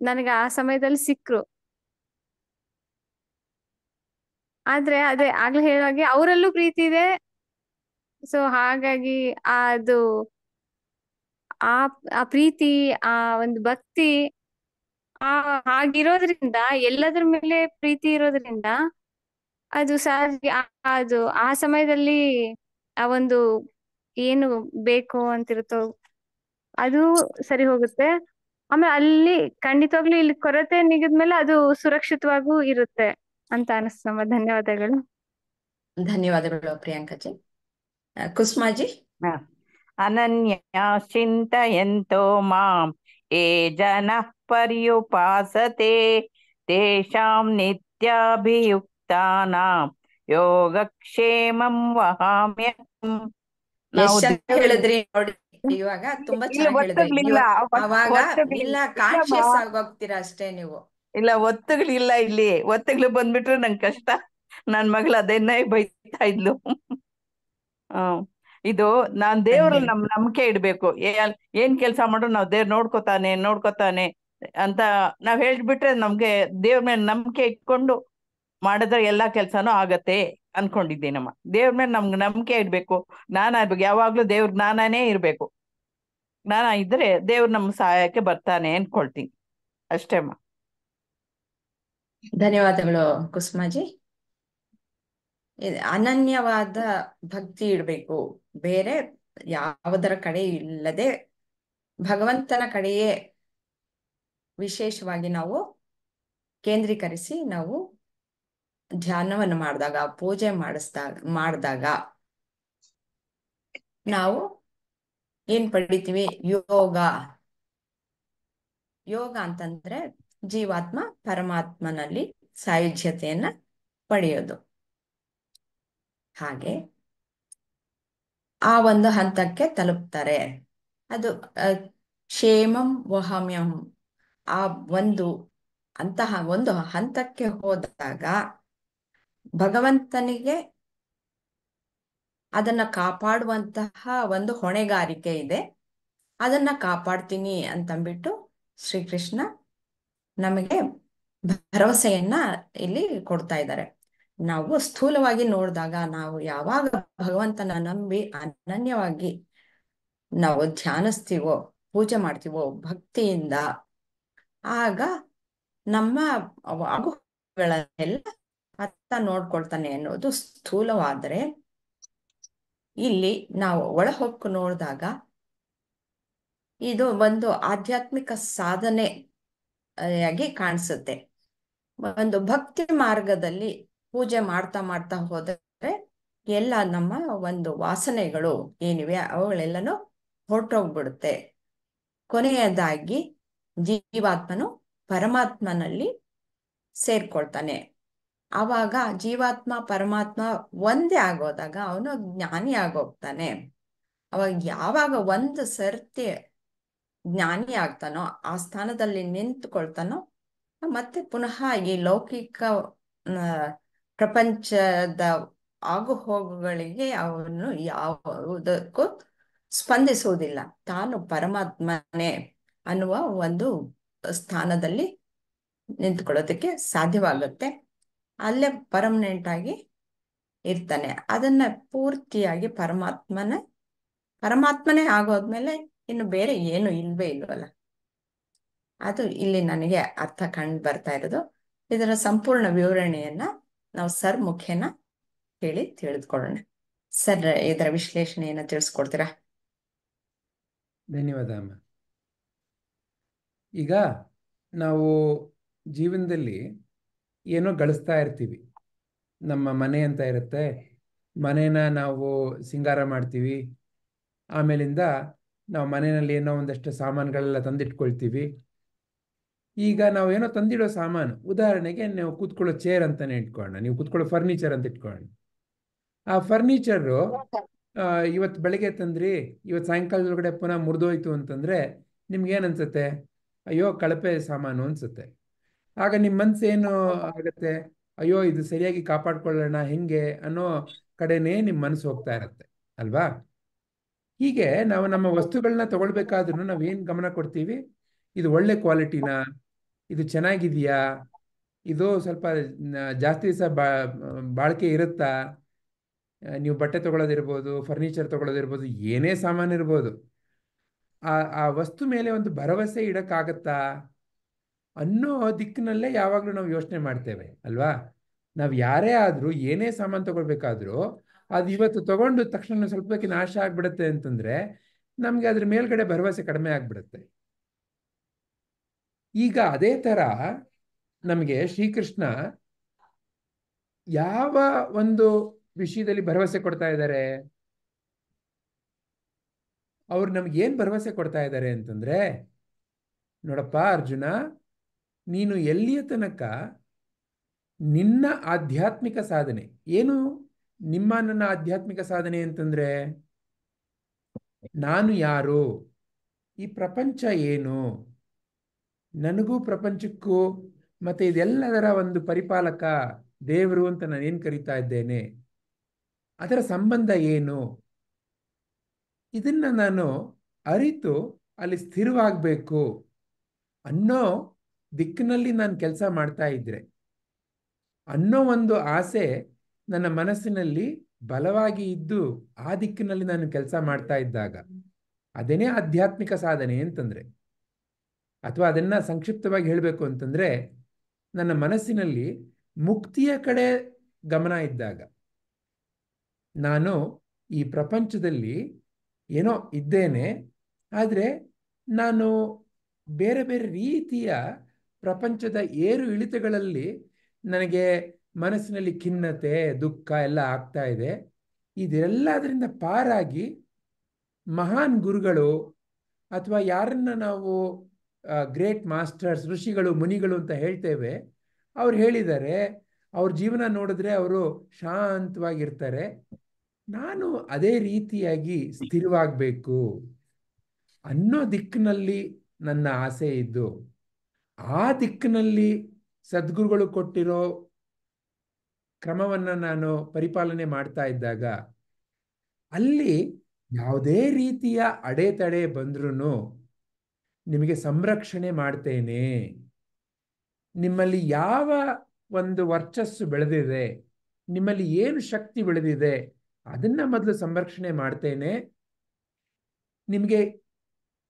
Speaker 2: ನನಗೆ ಆ ಸಮಯದಲ್ಲಿ ಸಿಕ್ರು. ಆದ್ರೆ ಅದೇ ಆಗ್ಲೇ ಹೇಳಾಗೆ ಅವರಲ್ಲೂ ಪ್ರೀತಿ ಇದೆ. ಸೊ ಹಾಗಾಗಿ ಅದು ಆ ಆ ಪ್ರೀತಿ, ಆ ಒಂದು ಭಕ್ತಿ ಹಾಗಿರೋದ್ರಿಂದ, ಎಲ್ಲದ್ರ ಮೇಲೆ ಪ್ರೀತಿ ಇರೋದ್ರಿಂದ ಅದು ಸಹಜ, ಅದು ಆ ಸಮಯದಲ್ಲಿ ಆ ಒಂದು ಏನು ಬೇಕು ಅಂತಿರುತ್ತೋ ಅದು ಸರಿ ಹೋಗುತ್ತೆ. ಆಮೇಲೆ ಅಲ್ಲಿ ಖಂಡಿತವಾಗ್ಲೂ ಇಲ್ಲಿ ಕೊರತೆ ನಿಗದ್ಮೇಲೆ ಅದು ಸುರಕ್ಷಿತವಾಗೂ ಇರುತ್ತೆ ಅಂತ ಅನಿಸ್ತಮ್ಮ. ಧನ್ಯವಾದಗಳು.
Speaker 1: ಧನ್ಯವಾದಗಳು ಪ್ರಿಯಾಂಕಾಜಿ. ಕುಸುಮಾಜಿ.
Speaker 5: ಅನನ್ಯ ಚಿಂತಯಂತೋ ಮಾಂ ಯೇ ಜನಃ ಪರ್ಯುಪಾಸತೆ ತೇಷಾಂ ನಿತ್ಯಾಭಿಯುಕ್ತಾನಾಂ ಯೋಗಕ್ಷೇಮಂ ವಹಾಮ್ಯಹಂ.
Speaker 1: ಎಷ್ಟ್ ಚೆನ್ನಾಗಿ ಹೇಳಿದ್ರಿ ನೋಡಿ, ಇವಾಗ ತುಂಬಾ ಚೆನ್ನಾಗಿ ಹೇಳಿದ್ರಿ. ಅವಾಗ ಇಲ್ಲ ಕಾನ್ಶಿಯಸ್ ಆಗೋಗ್ತೀರಾ ಅಷ್ಟೇ ನೀವು.
Speaker 5: ಇಲ್ಲ, ಒತ್ತುಗಳಿಲ್ಲ ಇಲ್ಲಿ. ಒತ್ತುಗಳು ಬಂದ್ಬಿಟ್ರೆ ನಂಗೆ ಕಷ್ಟ. ನನ್ ಮಗಳು ಅದನ್ನೇ ಬೈತಾ ಇದ್ಲು. ಇದು ನಾನ್ ದೇವ್ರಲ್ಲಿ ನಂಬಿಕೆ ಇಡ್ಬೇಕು. ಏನ್ ಕೆಲ್ಸ ಮಾಡ್ರು ನಾವ್ ದೇವ್ರ ನೋಡ್ಕೋತಾನೆ ಅಂತ ನಾವ್ ಹೇಳ್ಬಿಟ್ರೆ, ನಮ್ಗೆ ದೇವ್ರ ಮೇಲೆ ನಂಬಿಕೆ ಇಟ್ಕೊಂಡು ಮಾಡಿದ್ರೆ ಎಲ್ಲಾ ಕೆಲ್ಸಾನು ಆಗತ್ತೆ ಅನ್ಕೊಂಡಿದ್ದೀನಮ್ಮ. ದೇವ್ರ ಮೇಲೆ ನಮ್ಗೆ ನಂಬಿಕೆ ಇಡ್ಬೇಕು, ಜ್ಞಾನ ಇರ್ಬೇಕು. ಯಾವಾಗ್ಲೂ ದೇವ್ರ ಜ್ಞಾನನೇ ಇರ್ಬೇಕು. ಜ್ಞಾನ ಇದ್ರೆ ದೇವ್ರ ನಮ್ ಸಹಾಯಕ್ಕೆ ಬರ್ತಾನೆ ಅನ್ಕೊಳ್ತೀನಿ ಅಷ್ಟೇ ಅಮ್ಮ.
Speaker 1: ಧನ್ಯವಾದಗಳು ಕುಸುಮಾಜಿ. ಅನನ್ಯವಾದ ಭಕ್ತಿ ಇಡ್ಬೇಕು, ಬೇರೆ ಯಾವುದರ ಕಡೆ ಇಲ್ಲದೆ ಭಗವಂತನ ಕಡೆಯೇ ವಿಶೇಷವಾಗಿ ನಾವು ಕೇಂದ್ರೀಕರಿಸಿ ನಾವು ಧ್ಯಾನವನ್ನು ಮಾಡಿದಾಗ, ಪೂಜೆ ಮಾಡಿದಾಗ ನಾವು ಏನ್ ಪಡಿತೀವಿ? ಯೋಗ ಅಂತಂದ್ರೆ ಜೀವಾತ್ಮ ಪರಮಾತ್ಮನಲ್ಲಿ ಸಾಯುಜ್ಯತೆಯನ್ನ ಪಡೆಯೋದು. ಹಾಗೆ ಆ ಒಂದು ಹಂತಕ್ಕೆ ತಲುಪ್ತಾರೆ. ಅದು ಕ್ಷೇಮಂ ವಹಾಮ್ಯಂ. ಆ ಅಂತಹ ಒಂದು ಹಂತಕ್ಕೆ ಹೋದಾಗ ಭಗವಂತನಿಗೆ ಅದನ್ನ ಕಾಪಾಡುವಂತಹ ಒಂದು ಹೊಣೆಗಾರಿಕೆ ಇದೆ. ಅದನ್ನ ಕಾಪಾಡ್ತೀನಿ ಅಂತಂದ್ಬಿಟ್ಟು ಶ್ರೀಕೃಷ್ಣ ನಮಗೆ ಭರವಸೆಯನ್ನ ಇಲ್ಲಿ ಕೊಡ್ತಾ ಇದ್ದಾರೆ. ನಾವು ಸ್ಥೂಲವಾಗಿ ನೋಡಿದಾಗ, ನಾವು ಯಾವಾಗ ಭಗವಂತನ ನಂಬಿ ಅನನ್ಯವಾಗಿ ನಾವು ಧ್ಯಾನಿಸ್ತೀವೋ, ಪೂಜೆ ಮಾಡ್ತೀವೋ ಭಕ್ತಿಯಿಂದ, ಆಗ ನಮ್ಮ ಆಗುಗಳನ್ನೆಲ್ಲ ಅತ್ತ ನೋಡ್ಕೊಳ್ತಾನೆ ಅನ್ನೋದು ಸ್ಥೂಲವಾದರೆ, ಇಲ್ಲಿ ನಾವು ಒಳಹೊಕ್ಕು ನೋಡಿದಾಗ ಇದು ಒಂದು ಆಧ್ಯಾತ್ಮಿಕ ಸಾಧನೆ ಆಗಿ ಕಾಣಿಸುತ್ತೆ. ಒಂದು ಭಕ್ತಿ ಮಾರ್ಗದಲ್ಲಿ ಪೂಜೆ ಮಾಡ್ತಾ ಹೋದರೆ ಎಲ್ಲ ನಮ್ಮ ಒಂದು ವಾಸನೆಗಳು ಏನಿವೆ ಅವುಗಳೆಲ್ಲನೂ ಹೊರಟೋಗ್ಬಿಡುತ್ತೆ. ಕೊನೆಯದಾಗಿ ಜೀವಾತ್ಮನು ಪರಮಾತ್ಮನಲ್ಲಿ ಸೇರ್ಕೊಳ್ತಾನೆ. ಆವಾಗ ಜೀವಾತ್ಮ ಪರಮಾತ್ಮ ಒಂದೇ ಆಗೋದಾಗ ಅವನು ಜ್ಞಾನಿ ಆಗೋಗ್ತಾನೆ. ಅವಾಗ ಯಾವಾಗ ಒಂದು ಸರ್ತಿ ಜ್ಞಾನಿ ಆಗ್ತಾನೋ, ಆ ಸ್ಥಾನದಲ್ಲಿ ನಿಂತುಕೊಳ್ತಾನೋ, ಮತ್ತೆ ಪುನಃ ಈ ಲೌಕಿಕ ಪ್ರಪಂಚದ ಆಗು ಹೋಗುಗಳಿಗೆ ಅವನು ಯಾವುದಕ್ಕೂ ಸ್ಪಂದಿಸುವುದಿಲ್ಲ. ತಾನು ಪರಮಾತ್ಮನೇ ಅನ್ನುವ ಒಂದು ಸ್ಥಾನದಲ್ಲಿ ನಿಂತ್ಕೊಳ್ಳೋದಕ್ಕೆ ಸಾಧ್ಯವಾಗುತ್ತೆ. ಅಲ್ಲೇ ಪರ್ಮನೆಂಟ್ ಆಗಿ ಇರ್ತಾನೆ. ಅದನ್ನ ಪೂರ್ತಿಯಾಗಿ ಪರಮಾತ್ಮನೇ ಆಗೋದ್ಮೇಲೆ ಇನ್ನು ಬೇರೆ ಏನು ಇಲ್ವೇ ಇಲ್ವಲ್ಲ. ಅದು ಇಲ್ಲಿ ನನಗೆ ಅರ್ಥ ಕಂಡು ಬರ್ತಾ ಇರೋದು. ಇದರ ಸಂಪೂರ್ಣ ವಿವರಣೆಯನ್ನ ನಾವು ಸರ್ ಮುಖೇನ ಕೇಳಿ ತಿಳಿದುಕೊಳ್ಳೋಣ. ಸರ್, ಇದರ ವಿಶ್ಲೇಷಣೆಯನ್ನ ತಿಳಿಸ್ಕೊಡ್ತೀರಾ?
Speaker 6: ಧನ್ಯವಾದ ಅಮ್ಮ. ಈಗ ನಾವು ಜೀವನದಲ್ಲಿ ಏನೋ ಗಳಿಸ್ತಾ ಇರ್ತೀವಿ. ನಮ್ಮ ಮನೆ ಅಂತ ಇರುತ್ತೆ, ಮನೇನ ನಾವು ಸಿಂಗಾರ ಮಾಡ್ತೀವಿ. ಆಮೇಲಿಂದ ನಾವು ಮನೆಯಲ್ಲಿ ಏನೋ ಒಂದಷ್ಟು ಸಾಮಾನುಗಳೆಲ್ಲ ತಂದಿಟ್ಕೊಳ್ತೀವಿ. ಈಗ ನಾವು ಏನೋ ತಂದಿಡೋ ಸಾಮಾನು, ಉದಾಹರಣೆಗೆ ನೀವು ಕೂತ್ಕೊಳ್ಳೋ ಚೇರ್ ಅಂತಾನೆ ಇಟ್ಕೊಳ್ಳೋಣ, ನೀವು ಕೂತ್ಕೊಳ್ಳೋ ಫರ್ನಿಚರ್ ಅಂತ ಇಟ್ಕೊಳ್ಳೋಣ. ಆ ಫರ್ನಿಚರು ಇವತ್ತು ಬೆಳಗ್ಗೆ ತಂದ್ರಿ, ಇವತ್ತು ಸಾಯಂಕಾಲದೊಳಗಡೆ ಪುನಃ ಮುರಿದೋಯ್ತು ಅಂತಂದ್ರೆ ನಿಮ್ಗೇನು ಅನ್ಸುತ್ತೆ? ಅಯ್ಯೋ ಕಳಪೆ ಸಾಮಾನು ಅನ್ಸುತ್ತೆ. ಆಗ ನಿಮ್ಮ ಮನಸ್ಸು ಏನು ಆಗುತ್ತೆ? ಅಯ್ಯೋ ಇದು ಸರಿಯಾಗಿ ಕಾಪಾಡ್ಕೊಳ್ಳೋಣ ಹೆಂಗೆ ಅನ್ನೋ ಕಡೆನೇ ನಿಮ್ಮ ಮನಸ್ಸು ಹೋಗ್ತಾ ಇರುತ್ತೆ ಅಲ್ವಾ? ಹೀಗೆ ನಾವು ನಮ್ಮ ವಸ್ತುಗಳನ್ನ ತಗೊಳ್ಬೇಕಾದ್ರೂ ನಾವೇನು ಗಮನ ಕೊಡ್ತೀವಿ? ಇದು ಒಳ್ಳೆ ಕ್ವಾಲಿಟಿನಾ, ಇದು ಚೆನ್ನಾಗಿದೆಯಾ, ಇದು ಸ್ವಲ್ಪ ಜಾಸ್ತಿ ದಿವಸ ಬಾಳಿಕೆ ಇರುತ್ತಾ? ನೀವು ಬಟ್ಟೆ ತಗೊಳ್ಳೋದಿರ್ಬೋದು, ಫರ್ನಿಚರ್ ತಗೊಳ್ಳೋದಿರ್ಬೋದು, ಏನೇ ಸಾಮಾನು ಇರ್ಬೋದು, ಆ ವಸ್ತು ಮೇಲೆ ಒಂದು ಭರವಸೆ ಇಡಕ್ಕಾಗತ್ತಾ ಅನ್ನೋ ದಿಕ್ಕಿನಲ್ಲೇ ಯಾವಾಗಲೂ ನಾವು ಯೋಚನೆ ಮಾಡ್ತೇವೆ ಅಲ್ವಾ? ನಾವು ಯಾರೇ ಆದರೂ ಏನೇ ಸಾಮಾನು ತಗೊಳ್ಬೇಕಾದ್ರೂ ಅದು ಇವತ್ತು ತಗೊಂಡು ತಕ್ಷಣ ಸ್ವಲ್ಪಕ್ಕೆ ನಾಶ ಆಗ್ಬಿಡುತ್ತೆ ಅಂತಂದ್ರೆ ನಮ್ಗೆ ಅದ್ರ ಮೇಲ್ಗಡೆ ಭರವಸೆ ಕಡಿಮೆ ಆಗ್ಬಿಡುತ್ತೆ. ಈಗ ಅದೇ ತರ ನಮಗೆ ಶ್ರೀಕೃಷ್ಣ ಯಾವ ಒಂದು ವಿಷಯದಲ್ಲಿ ಭರವಸೆ ಕೊಡ್ತಾ ಇದ್ದಾರೆ? ಅವ್ರು ನಮ್ಗೆ ಏನ್ ಭರವಸೆ ಕೊಡ್ತಾ ಇದ್ದಾರೆ ಅಂತಂದ್ರೆ, ನೋಡಪ್ಪ ಅರ್ಜುನ, ನೀನು ಎಲ್ಲಿಯ ತನಕ ನಿನ್ನ ಆಧ್ಯಾತ್ಮಿಕ ಸಾಧನೆ ಏನು? ನನ್ನ ಆಧ್ಯಾತ್ಮಿಕ ಸಾಧನೆ ಅಂತಂದ್ರೆ ನಾನು ಯಾರು, ಈ ಪ್ರಪಂಚ ಏನು, ನನಗೂ ಪ್ರಪಂಚಕ್ಕೂ ಮತ್ತೆ ಇದೆಲ್ಲದರ ಒಂದು ಪರಿಪಾಲಕ ದೇವರು ಅಂತ ನಾನೇನು ಕರೀತಾ ಇದ್ದೇನೆ, ಅದರ ಸಂಬಂಧ ಏನು, ಇದನ್ನ ನಾನು ಅರಿತು ಅಲ್ಲಿ ಸ್ಥಿರವಾಗಬೇಕು ಅನ್ನೋ ದಿಕ್ಕಿನಲ್ಲಿ ನಾನು ಕೆಲಸ ಮಾಡ್ತಾ ಇದ್ರೆ, ಅನ್ನೋ ಒಂದು ಆಸೆ ನನ್ನ ಮನಸ್ಸಿನಲ್ಲಿ ಬಲವಾಗಿ ಇದ್ದು ಆ ದಿಕ್ಕಿನಲ್ಲಿ ನಾನು ಕೆಲಸ ಮಾಡ್ತಾ ಇದ್ದಾಗ ಅದೇನೇ ಆಧ್ಯಾತ್ಮಿಕ ಸಾಧನೆ ಅಂತಂದ್ರೆ. ಅಥವಾ ಅದನ್ನ ಸಂಕ್ಷಿಪ್ತವಾಗಿ ಹೇಳಬೇಕು ಅಂತಂದ್ರೆ, ನನ್ನ ಮನಸ್ಸಿನಲ್ಲಿ ಮುಕ್ತಿಯ ಕಡೆ ಗಮನ ಇದ್ದಾಗ, ನಾನು ಈ ಪ್ರಪಂಚದಲ್ಲಿ ಏನೋ ಇದ್ದೇನೆ, ಆದರೆ ನಾನು ಬೇರೆ ಬೇರೆ ರೀತಿಯ ಪ್ರಪಂಚದ ಏರು ಇಳಿತಗಳಲ್ಲಿ ನನಗೆ ಮನಸ್ಸಿನಲ್ಲಿ ಖಿನ್ನತೆ ದುಃಖ ಎಲ್ಲ ಆಗ್ತಾ ಇದೆ. ಇದೆಲ್ಲದರಿಂದ ಪಾರಾಗಿ ಮಹಾನ್ ಗುರುಗಳು ಅಥವಾ ಯಾರನ್ನ ನಾವು ಗ್ರೇಟ್ ಮಾಸ್ಟರ್ಸ್, ಋಷಿಗಳು, ಮುನಿಗಳು ಅಂತ ಹೇಳ್ತೇವೆ, ಅವ್ರು ಹೇಳಿದ್ದಾರೆ, ಅವ್ರ ಜೀವನ ನೋಡಿದ್ರೆ ಅವರು ಶಾಂತವಾಗಿರ್ತಾರೆ. ನಾನು ಅದೇ ರೀತಿಯಾಗಿ ಸ್ಥಿರವಾಗಬೇಕು ಅನ್ನೋ ದಿಕ್ಕಿನಲ್ಲಿ ನನ್ನ ಆಸೆ ಇದ್ದು, ಆ ದಿಕ್ಕಿನಲ್ಲಿ ಸದ್ಗುರುಗಳು ಕೊಟ್ಟಿರೋ ಕ್ರಮವನ್ನು ನಾನು ಪರಿಪಾಲನೆ ಮಾಡ್ತಾ ಇದ್ದಾಗ ಅಲ್ಲಿ ಯಾವುದೇ ರೀತಿಯ ಅಡೆತಡೆ ಬಂದ್ರೂ ನಿಮಗೆ ಸಂರಕ್ಷಣೆ ಮಾಡ್ತೇನೆ. ನಿಮ್ಮಲ್ಲಿ ಯಾವ ಒಂದು ವರ್ಚಸ್ಸು ಬೆಳೆದಿದೆ, ನಿಮ್ಮಲ್ಲಿ ಏನು ಶಕ್ತಿ ಬೆಳೆದಿದೆ, ಅದನ್ನ ಮೊದಲು ಸಂರಕ್ಷಣೆ ಮಾಡ್ತೇನೆ. ನಿಮಗೆ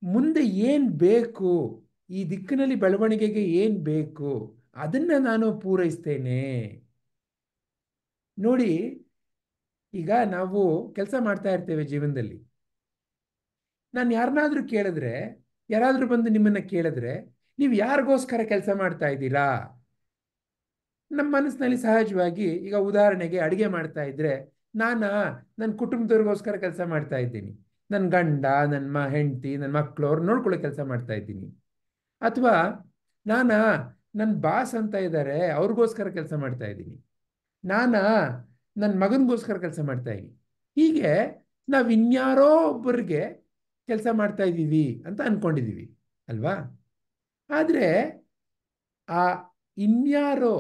Speaker 6: ಮುಂದೆ ಏನ್ ಬೇಕು, ಈ ದಿಕ್ಕಿನಲ್ಲಿ ಬೆಳವಣಿಗೆಗೆ ಏನ್ ಬೇಕು, ಅದನ್ನ ನಾನು ಪೂರೈಸ್ತೇನೆ. ನೋಡಿ, ಈಗ ನಾವು ಕೆಲಸ ಮಾಡ್ತಾ ಇರ್ತೇವೆ ಜೀವನದಲ್ಲಿ. ನಾನು ಯಾರನ್ನಾದ್ರೂ ಕೇಳಿದ್ರೆ, ಯಾರಾದ್ರೂ ಬಂದು ನಿಮ್ಮನ್ನ ಕೇಳಿದ್ರೆ, ನೀವು ಯಾರಿಗೋಸ್ಕರ ಕೆಲಸ ಮಾಡ್ತಾ ಇದ್ದೀರಾ? ನಮ್ಮ ಮನಸ್ಸಿನಲ್ಲಿ ಸಹಜವಾಗಿ, ಈಗ ಉದಾಹರಣೆಗೆ ಅಡಿಗೆ ಮಾಡ್ತಾ ಇದ್ರೆ, ನನ್ನ ಕುಟುಂಬದವ್ರಿಗೋಸ್ಕರ ಕೆಲಸ ಮಾಡ್ತಾ ಇದ್ದೀನಿ. ನನ್ನ ಗಂಡ, ನನ್ನ ಹೆಂಡತಿ, ನನ್ನ ಮಕ್ಕಳು ಅವ್ರು ನೋಡ್ಕೊಳ್ಳೋ ಕೆಲಸ ಮಾಡ್ತಾ ಇದ್ದೀನಿ. ಅಥವಾ ನಾನಾ ನನ್ನ ಬಾಸ್ ಅಂತ ಇದ್ದಾರೆ ಅವ್ರಿಗೋಸ್ಕರ ಕೆಲಸ ಮಾಡ್ತಾ ಇದ್ದೀನಿ, ನಾನಾ ನನ್ನ ಮಗನಿಗೋಸ್ಕರ ಕೆಲಸ ಮಾಡ್ತಾ ಇದ್ದೀನಿ. ಹೀಗೆ ನಾವು ಇನ್ಯಾರೋ ಒಬ್ಬರಿಗೆ ಕೆಲಸ ಮಾಡ್ತಾ ಇದ್ದೀವಿ ಅಂತ ಅಂದ್ಕೊಂಡಿದ್ದೀವಿ ಅಲ್ವಾ? ಆದರೆ ಆ ಇನ್ಯಾರೋ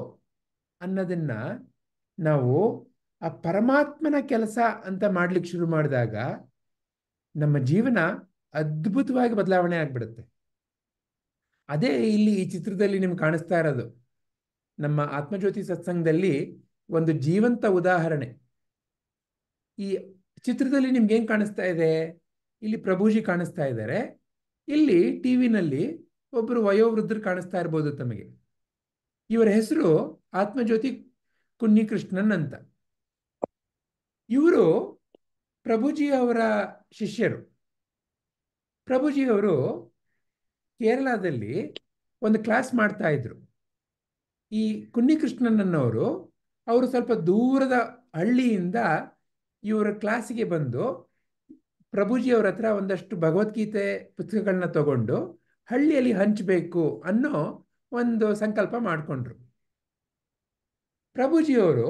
Speaker 6: ಅನ್ನೋದನ್ನ ನಾವು ಆ ಪರಮಾತ್ಮನ ಕೆಲಸ ಅಂತ ಮಾಡ್ಲಿಕ್ಕೆ ಶುರು ಮಾಡಿದಾಗ ನಮ್ಮ ಜೀವನ ಅದ್ಭುತವಾಗಿ ಬದಲಾವಣೆ ಆಗ್ಬಿಡುತ್ತೆ. ಅದೇ ಇಲ್ಲಿ ಈ ಚಿತ್ರದಲ್ಲಿ ನಿಮ್ಗೆ ಕಾಣಿಸ್ತಾ ಇರೋದು. ನಮ್ಮ ಆತ್ಮಜ್ಯೋತಿ ಸತ್ಸಂಗದಲ್ಲಿ ಒಂದು ಜೀವಂತ ಉದಾಹರಣೆ. ಈ ಚಿತ್ರದಲ್ಲಿ ನಿಮ್ಗೆ ಏನ್ ಕಾಣಿಸ್ತಾ ಇದೆ? ಇಲ್ಲಿ ಪ್ರಭುಜಿ ಕಾಣಿಸ್ತಾ ಇದ್ದಾರೆ, ಇಲ್ಲಿ ಟಿವಿನಲ್ಲಿ ಒಬ್ಬರು ವಯೋವೃದ್ಧರು ಕಾಣಿಸ್ತಾ ಇರ್ಬೋದು ತಮಗೆ. ಇವರ ಹೆಸರು ಆತ್ಮಜ್ಯೋತಿ ಕುನ್ನಿಕೃಷ್ಣನ್ ಅಂತ. ಇವರು ಪ್ರಭುಜಿ ಅವರ ಶಿಷ್ಯರು. ಪ್ರಭುಜಿ ಅವರು ಕೇರಳದಲ್ಲಿ ಒಂದು ಕ್ಲಾಸ್ ಮಾಡ್ತಾ ಇದ್ರು. ಈ ಕುನ್ನಿಕೃಷ್ಣನ್ ಅನ್ನೋರು ಅವರು ಸ್ವಲ್ಪ ದೂರದ ಹಳ್ಳಿಯಿಂದ ಇವರ ಕ್ಲಾಸಿಗೆ ಬಂದು ಪ್ರಭುಜಿ ಅವ್ರ ಹತ್ರ ಒಂದಷ್ಟು ಭಗವದ್ಗೀತೆ ಪುಸ್ತಕಗಳನ್ನ ತಗೊಂಡು ಹಳ್ಳಿಯಲ್ಲಿ ಹಂಚಬೇಕು ಅನ್ನೋ ಒಂದು ಸಂಕಲ್ಪ ಮಾಡಿಕೊಂಡ್ರು. ಪ್ರಭುಜಿಯವರು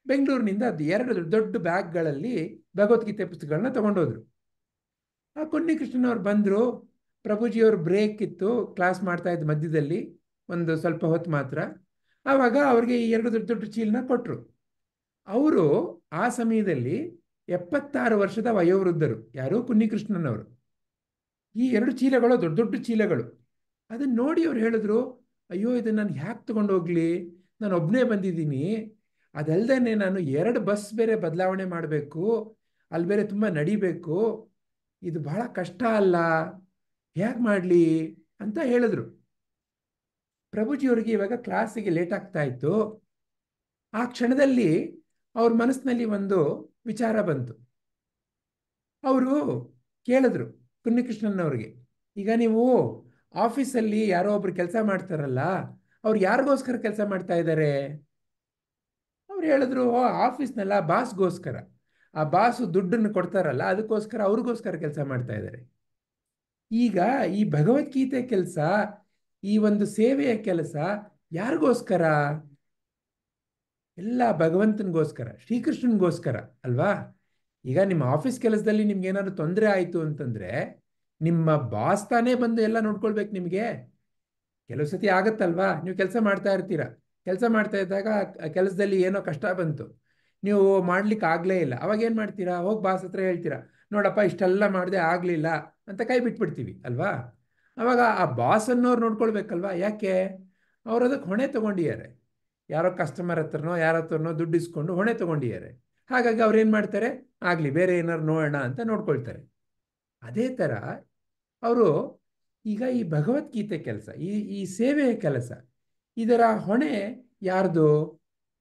Speaker 6: ಬೆಂಗಳೂರಿನಿಂದ 2 ದೊಡ್ಡ ಬ್ಯಾಗ್ಗಳಲ್ಲಿ ಭಗವದ್ಗೀತೆ ಪುಸ್ತಕಗಳನ್ನ ತಗೊಂಡೋದ್ರು. ಆ ಕುನ್ನಿಕೃಷ್ಣನವ್ರು ಬಂದರು. ಪ್ರಭುಜಿಯವ್ರ ಬ್ರೇಕ್ ಇತ್ತು, ಕ್ಲಾಸ್ ಮಾಡ್ತಾ ಇದ್ದ ಮಧ್ಯದಲ್ಲಿ ಒಂದು ಸ್ವಲ್ಪ ಹೊತ್ತು ಮಾತ್ರ. ಆವಾಗ ಅವ್ರಿಗೆ ಈ 2 ದೊಡ್ಡ ದೊಡ್ಡ ಚೀಲನ ಕೊಟ್ಟರು. ಅವರು ಆ ಸಮಯದಲ್ಲಿ 76 ವರ್ಷದ ವಯೋವೃದ್ಧರು. ಯಾರು? ಕುನ್ನಿಕೃಷ್ಣನವರು. ಈ 2 ಚೀಲಗಳು ದೊಡ್ಡ ದೊಡ್ಡ ಚೀಲಗಳು. ಅದನ್ನ ನೋಡಿ ಅವ್ರು ಹೇಳಿದ್ರು, ಅಯ್ಯೋ ಇದನ್ನ ನಾನು ಹ್ಯಾಕ್ ತಗೊಂಡು ಹೋಗ್ಲಿ, ನಾನು ಒಬ್ಬನೇ ಬಂದಿದ್ದೀನಿ, ಅದಲ್ದೇ ನಾನು 2 ಬಸ್ ಬೇರೆ ಬದಲಾವಣೆ ಮಾಡಬೇಕು, ಅಲ್ಲಿ ಬೇರೆ ತುಂಬ ನಡಿಬೇಕು, ಇದು ಬಹಳ ಕಷ್ಟ ಅಲ್ಲ, ಹೇಗೆ ಮಾಡಲಿ ಅಂತ ಹೇಳಿದ್ರು. ಪ್ರಭುಜಿಯವರಿಗೆ ಇವಾಗ ಕ್ಲಾಸಿಗೆ ಲೇಟ್ ಆಗ್ತಾ ಇತ್ತು. ಆ ಕ್ಷಣದಲ್ಲಿ ಅವ್ರ ಮನಸ್ಸಿನಲ್ಲಿ ಒಂದು ವಿಚಾರ ಬಂತು. ಅವರು ಕೇಳಿದ್ರು ಕುನ್ನಿಕೃಷ್ಣನವ್ರಿಗೆ, ಈಗ ನೀವು ಆಫೀಸಲ್ಲಿ ಯಾರೋ ಒಬ್ರು ಕೆಲಸ ಮಾಡ್ತಾರಲ್ಲ, ಅವ್ರು ಯಾರಿಗೋಸ್ಕರ ಕೆಲಸ ಮಾಡ್ತಾ ಇದ್ದಾರೆ? ಅವ್ರು ಹೇಳಿದ್ರು, ಆಫೀಸ್ನಲ್ಲ ಬಾಸ್ಗೋಸ್ಕರ. ಆ ಬಾಸು ದುಡ್ಡನ್ನು ಕೊಡ್ತಾರಲ್ಲ, ಅದಕ್ಕೋಸ್ಕರ ಅವ್ರಿಗೋಸ್ಕರ ಕೆಲಸ ಮಾಡ್ತಾ ಇದ್ದಾರೆ. ಈಗ ಈ ಭಗವದ್ಗೀತೆ ಕೆಲಸ, ಈ ಒಂದು ಸೇವೆಯ ಕೆಲಸ ಯಾರಿಗೋಸ್ಕರ? ಎಲ್ಲ ಭಗವಂತನಿಗೋಸ್ಕರ, ಶ್ರೀಕೃಷ್ಣನಿಗೋಸ್ಕರ ಅಲ್ವಾ? ಈಗ ನಿಮ್ಮ ಆಫೀಸ್ ಕೆಲಸದಲ್ಲಿ ನಿಮ್ಗೆ ಏನಾದ್ರು ತೊಂದರೆ ಆಯಿತು ಅಂತಂದ್ರೆ ನಿಮ್ಮ ಬಾಸ್ ತಾನೇ ಬಂದು ಎಲ್ಲ ನೋಡ್ಕೊಳ್ಬೇಕು ನಿಮಗೆ. ಕೆಲವು ಸತಿ ಆಗತ್ತಲ್ವಾ, ನೀವು ಕೆಲಸ ಮಾಡ್ತಾ ಇರ್ತೀರ, ಕೆಲಸ ಮಾಡ್ತಾ ಇದ್ದಾಗ ಆ ಕೆಲಸದಲ್ಲಿ ಏನೋ ಕಷ್ಟ ಬಂತು, ನೀವು ಮಾಡ್ಲಿಕ್ಕೆ ಆಗಲೇ ಇಲ್ಲ. ಅವಾಗ ಏನು ಮಾಡ್ತೀರಾ? ಹೋಗಿ ಬಾಸ್ ಹತ್ರ ಹೇಳ್ತೀರಾ, ನೋಡಪ್ಪ ಇಷ್ಟೆಲ್ಲ ಮಾಡದೆ ಆಗಲಿಲ್ಲ ಅಂತ ಕೈ ಬಿಟ್ಬಿಡ್ತೀವಿ ಅಲ್ವಾ? ಅವಾಗ ಆ ಬಾಸ್ ಅನ್ನೋರು ನೋಡ್ಕೊಳ್ಬೇಕಲ್ವಾ? ಯಾಕೆ? ಅವ್ರು ಅದಕ್ಕೆ ಹೊಣೆ ತಗೊಂಡಿದ್ದಾರೆ. ಯಾರೋ ಕಸ್ಟಮರ್ ಹತ್ರನೋ ಯಾರ ಹತ್ರನೋ ದುಡ್ಡು ಇಸ್ಕೊಂಡು ಹೊಣೆ ತಗೊಂಡಿದ್ದಾರೆ. ಹಾಗಾಗಿ ಅವ್ರು ಏನು ಮಾಡ್ತಾರೆ? ಆಗಲಿ ಬೇರೆ ಏನಾರು ನೋಡೋಣ ಅಂತ ನೋಡ್ಕೊಳ್ತಾರೆ. ಅದೇ ಥರ ಅವರು ಈಗ ಈ ಭಗವದ್ಗೀತೆ ಕೆಲಸ, ಈ ಸೇವೆಯ ಕೆಲಸ, ಇದರ ಹೊಣೆ ಯಾರ್ದು?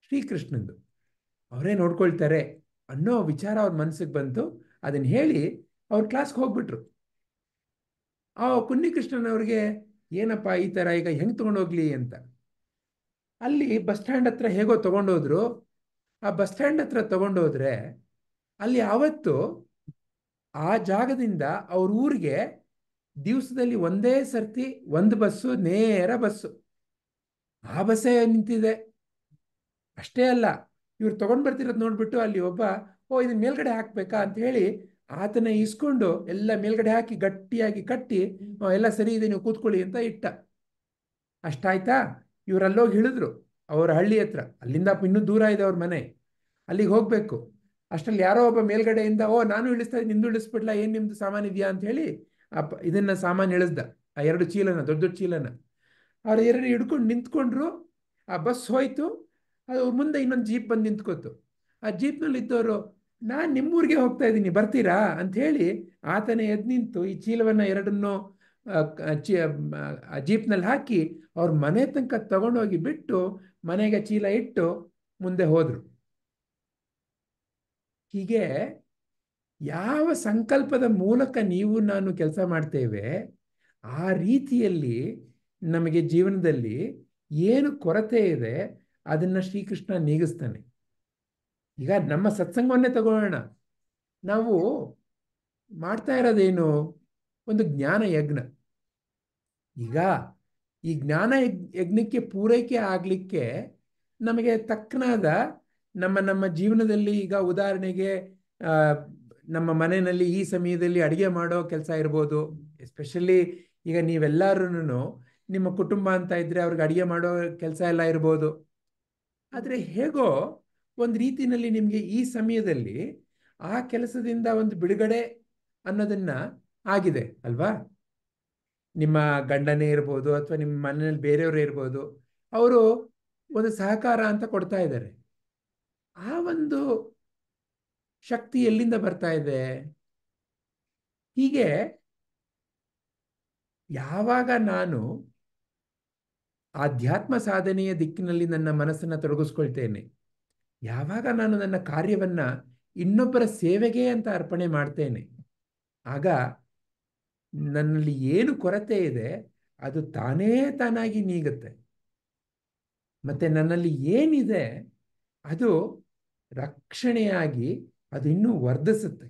Speaker 6: ಶ್ರೀಕೃಷ್ಣಂದು. ಅವರೇ ನೋಡ್ಕೊಳ್ತಾರೆ ಅನ್ನೋ ವಿಚಾರ ಅವ್ರ ಮನಸ್ಸಿಗೆ ಬಂತು. ಅದನ್ನು ಹೇಳಿ ಅವ್ರ ಕ್ಲಾಸ್ಗೆ ಹೋಗ್ಬಿಟ್ರು. ಆ ಕುನ್ನಿಕೃಷ್ಣನವ್ರಿಗೆ ಏನಪ್ಪ ಈ ಥರ, ಈಗ ಹೆಂಗೆ ತೊಗೊಂಡೋಗ್ಲಿ ಅಂತ ಅಲ್ಲಿ ಬಸ್ ಸ್ಟ್ಯಾಂಡ್ ಹತ್ರ ಹೇಗೋ ತೊಗೊಂಡೋದ್ರು. ಆ ಬಸ್ ಸ್ಟ್ಯಾಂಡ್ ಹತ್ರ ತೊಗೊಂಡೋದ್ರೆ ಅಲ್ಲಿ ಆವತ್ತು ಆ ಜಾಗದಿಂದ ಅವ್ರ ಊರಿಗೆ ದಿವಸದಲ್ಲಿ ಒಂದೇ ಸರ್ತಿ ಒಂದು ಬಸ್ಸು, ನೇರ ಬಸ್ಸು, ಆ ಬಸ್ಸೇ ನಿಂತಿದೆ. ಅಷ್ಟೇ ಅಲ್ಲ, ಇವ್ರು ತೊಗೊಂಡು ಬರ್ತಿರೋದು ನೋಡ್ಬಿಟ್ಟು ಅಲ್ಲಿ ಒಬ್ಬ, ಓ ಇದನ್ನ ಮೇಲ್ಗಡೆ ಹಾಕ್ಬೇಕಾ ಅಂತ ಹೇಳಿ ಆತನ ಇಸ್ಕೊಂಡು ಎಲ್ಲ ಮೇಲ್ಗಡೆ ಹಾಕಿ ಗಟ್ಟಿಯಾಗಿ ಕಟ್ಟಿ, ಎಲ್ಲ ಸರಿ ಇದೆ ನೀವು ಕೂತ್ಕೊಳ್ಳಿ ಅಂತ ಇಟ್ಟ. ಅಷ್ಟಾಯ್ತಾ? ಇವರಲ್ಲೋಗಿ ಇಳಿದ್ರು ಅವ್ರ ಹಳ್ಳಿ ಹತ್ರ. ಅಲ್ಲಿಂದ ಇನ್ನೂ ದೂರ ಇದೆ ಅವ್ರ ಮನೆ, ಅಲ್ಲಿಗೆ ಹೋಗ್ಬೇಕು. ಅಷ್ಟರಲ್ಲಿ ಯಾರೋ ಒಬ್ಬ ಮೇಲ್ಗಡೆಯಿಂದ, ಓ ನಾನು ಇಳಿಸ್ತಾ ಇದ್ದೀನಿ, ನಿಂದು ಇಳಿಸ್ಬಿಡ್ಲಾ, ಏನು ನಿಮ್ದು ಸಾಮಾನು ಇದೆಯಾ ಅಂತ ಹೇಳಿ ಇದನ್ನ ಸಾಮಾನು ಇಳಿಸ್ದ. ಆ 2 ಚೀಲನ, ದೊಡ್ಡ ದೊಡ್ಡ ಚೀಲನ ಅವ್ರು 2 ಹಿಡ್ಕೊಂಡು ನಿಂತ್ಕೊಂಡ್ರು. ಆ ಬಸ್ ಹೋಯ್ತು. ಅದು ಮುಂದೆ ಇನ್ನೊಂದು ಜೀಪ್ ಬಂದು ನಿಂತ್ಕೋತು. ಆ ಜೀಪ್ನಲ್ಲಿ ಇದ್ದವರು, ನಾನು ನಿಮ್ಮೂರಿಗೆ ಹೋಗ್ತಾ ಇದ್ದೀನಿ ಬರ್ತೀರಾ ಅಂತ ಹೇಳಿ ಆತನೇ ಎದ್ದು ನಿಂತು ಈ ಚೀಲವನ್ನು 2 ಜೀಪ್ನಲ್ಲಿ ಹಾಕಿ ಅವ್ರ ಮನೆ ತನಕ ತಗೊಂಡೋಗಿ ಬಿಟ್ಟು ಮನೆಗೆ ಚೀಲ ಇಟ್ಟು ಮುಂದೆ ಹೋದ್ರು. ಹೀಗೆ ಯಾವ ಸಂಕಲ್ಪದ ಮೂಲಕ ನೀವು ನಾನು ಕೆಲಸ ಮಾಡ್ತೇವೆ, ಆ ರೀತಿಯಲ್ಲಿ ನಮಗೆ ಜೀವನದಲ್ಲಿ ಏನು ಕೊರತೆ ಇದೆ ಅದನ್ನು ಶ್ರೀಕೃಷ್ಣ ನೀಗಿಸ್ತಾನೆ. ಈಗ ನಮ್ಮ ಸತ್ಸಂಗವನ್ನೇ ತಗೊಳ್ಳೋಣ. ನಾವು ಮಾಡ್ತಾ ಇರೋದೇನು? ಒಂದು ಜ್ಞಾನ ಯಜ್ಞ. ಈಗ ಈ ಜ್ಞಾನ ಯಜ್ಞಕ್ಕೆ ಪೂರೈಕೆ ಆಗಲಿಕ್ಕೆ ನಮಗೆ ತಕ್ಕನಾದ ನಮ್ಮ ನಮ್ಮ ಜೀವನದಲ್ಲಿ, ಈಗ ಉದಾಹರಣೆಗೆ ಆ, ನಮ್ಮ ಮನೆಯಲ್ಲಿ ಈ ಸಮಯದಲ್ಲಿ ಅಡುಗೆ ಮಾಡೋ ಕೆಲಸ ಇರ್ಬೋದು. ಎಸ್ಪೆಷಲಿ ಈಗ ನೀವೆಲ್ಲರೂ ನಿಮ್ಮ ಕುಟುಂಬ ಅಂತ ಇದ್ರೆ ಅವ್ರಿಗೆ ಅಡುಗೆ ಮಾಡೋ ಕೆಲಸ ಎಲ್ಲ ಇರ್ಬೋದು. ಆದರೆ ಹೇಗೋ ಒಂದು ರೀತಿಯಲ್ಲಿ ನಿಮಗೆ ಈ ಸಮಯದಲ್ಲಿ ಆ ಕೆಲಸದಿಂದ ಒಂದು ಬಿಡುಗಡೆ ಅನ್ನೋದನ್ನ ಆಗಿದೆ ಅಲ್ವಾ? ನಿಮ್ಮ ಗಂಡನೇ ಇರ್ಬೋದು ಅಥವಾ ನಿಮ್ಮ ಮನೆಯಲ್ಲಿ ಬೇರೆಯವರೇ ಇರ್ಬೋದು, ಅವರು ಒಂದು ಸಹಕಾರ ಅಂತ ಕೊಡ್ತಾ ಇದ್ದಾರೆ. ಆ ಒಂದು ಶಕ್ತಿ ಎಲ್ಲಿಂದ ಬರ್ತಾ ಇದೆ? ಹೀಗೆ ಯಾವಾಗ ನಾನು ಆಧ್ಯಾತ್ಮ ಸಾಧನೆಯ ದಿಕ್ಕಿನಲ್ಲಿ ನನ್ನ ಮನಸ್ಸನ್ನು ತೊಡಗಿಸ್ಕೊಳ್ತೇನೆ, ಯಾವಾಗ ನಾನು ನನ್ನ ಕಾರ್ಯವನ್ನ ಇನ್ನೊಬ್ಬರ ಸೇವೆಗೆ ಅಂತ ಅರ್ಪಣೆ ಮಾಡ್ತೇನೆ, ಆಗ ನನ್ನಲ್ಲಿ ಏನು ಕೊರತೆ ಇದೆ ಅದು ತಾನೇ ತಾನಾಗಿ ನೀಗುತ್ತೆ. ಮತ್ತೆ ನನ್ನಲ್ಲಿ ಏನಿದೆ ಅದು ರಕ್ಷಣೆಯಾಗಿ ಅದು ಇನ್ನೂ ವರ್ಧಿಸುತ್ತೆ.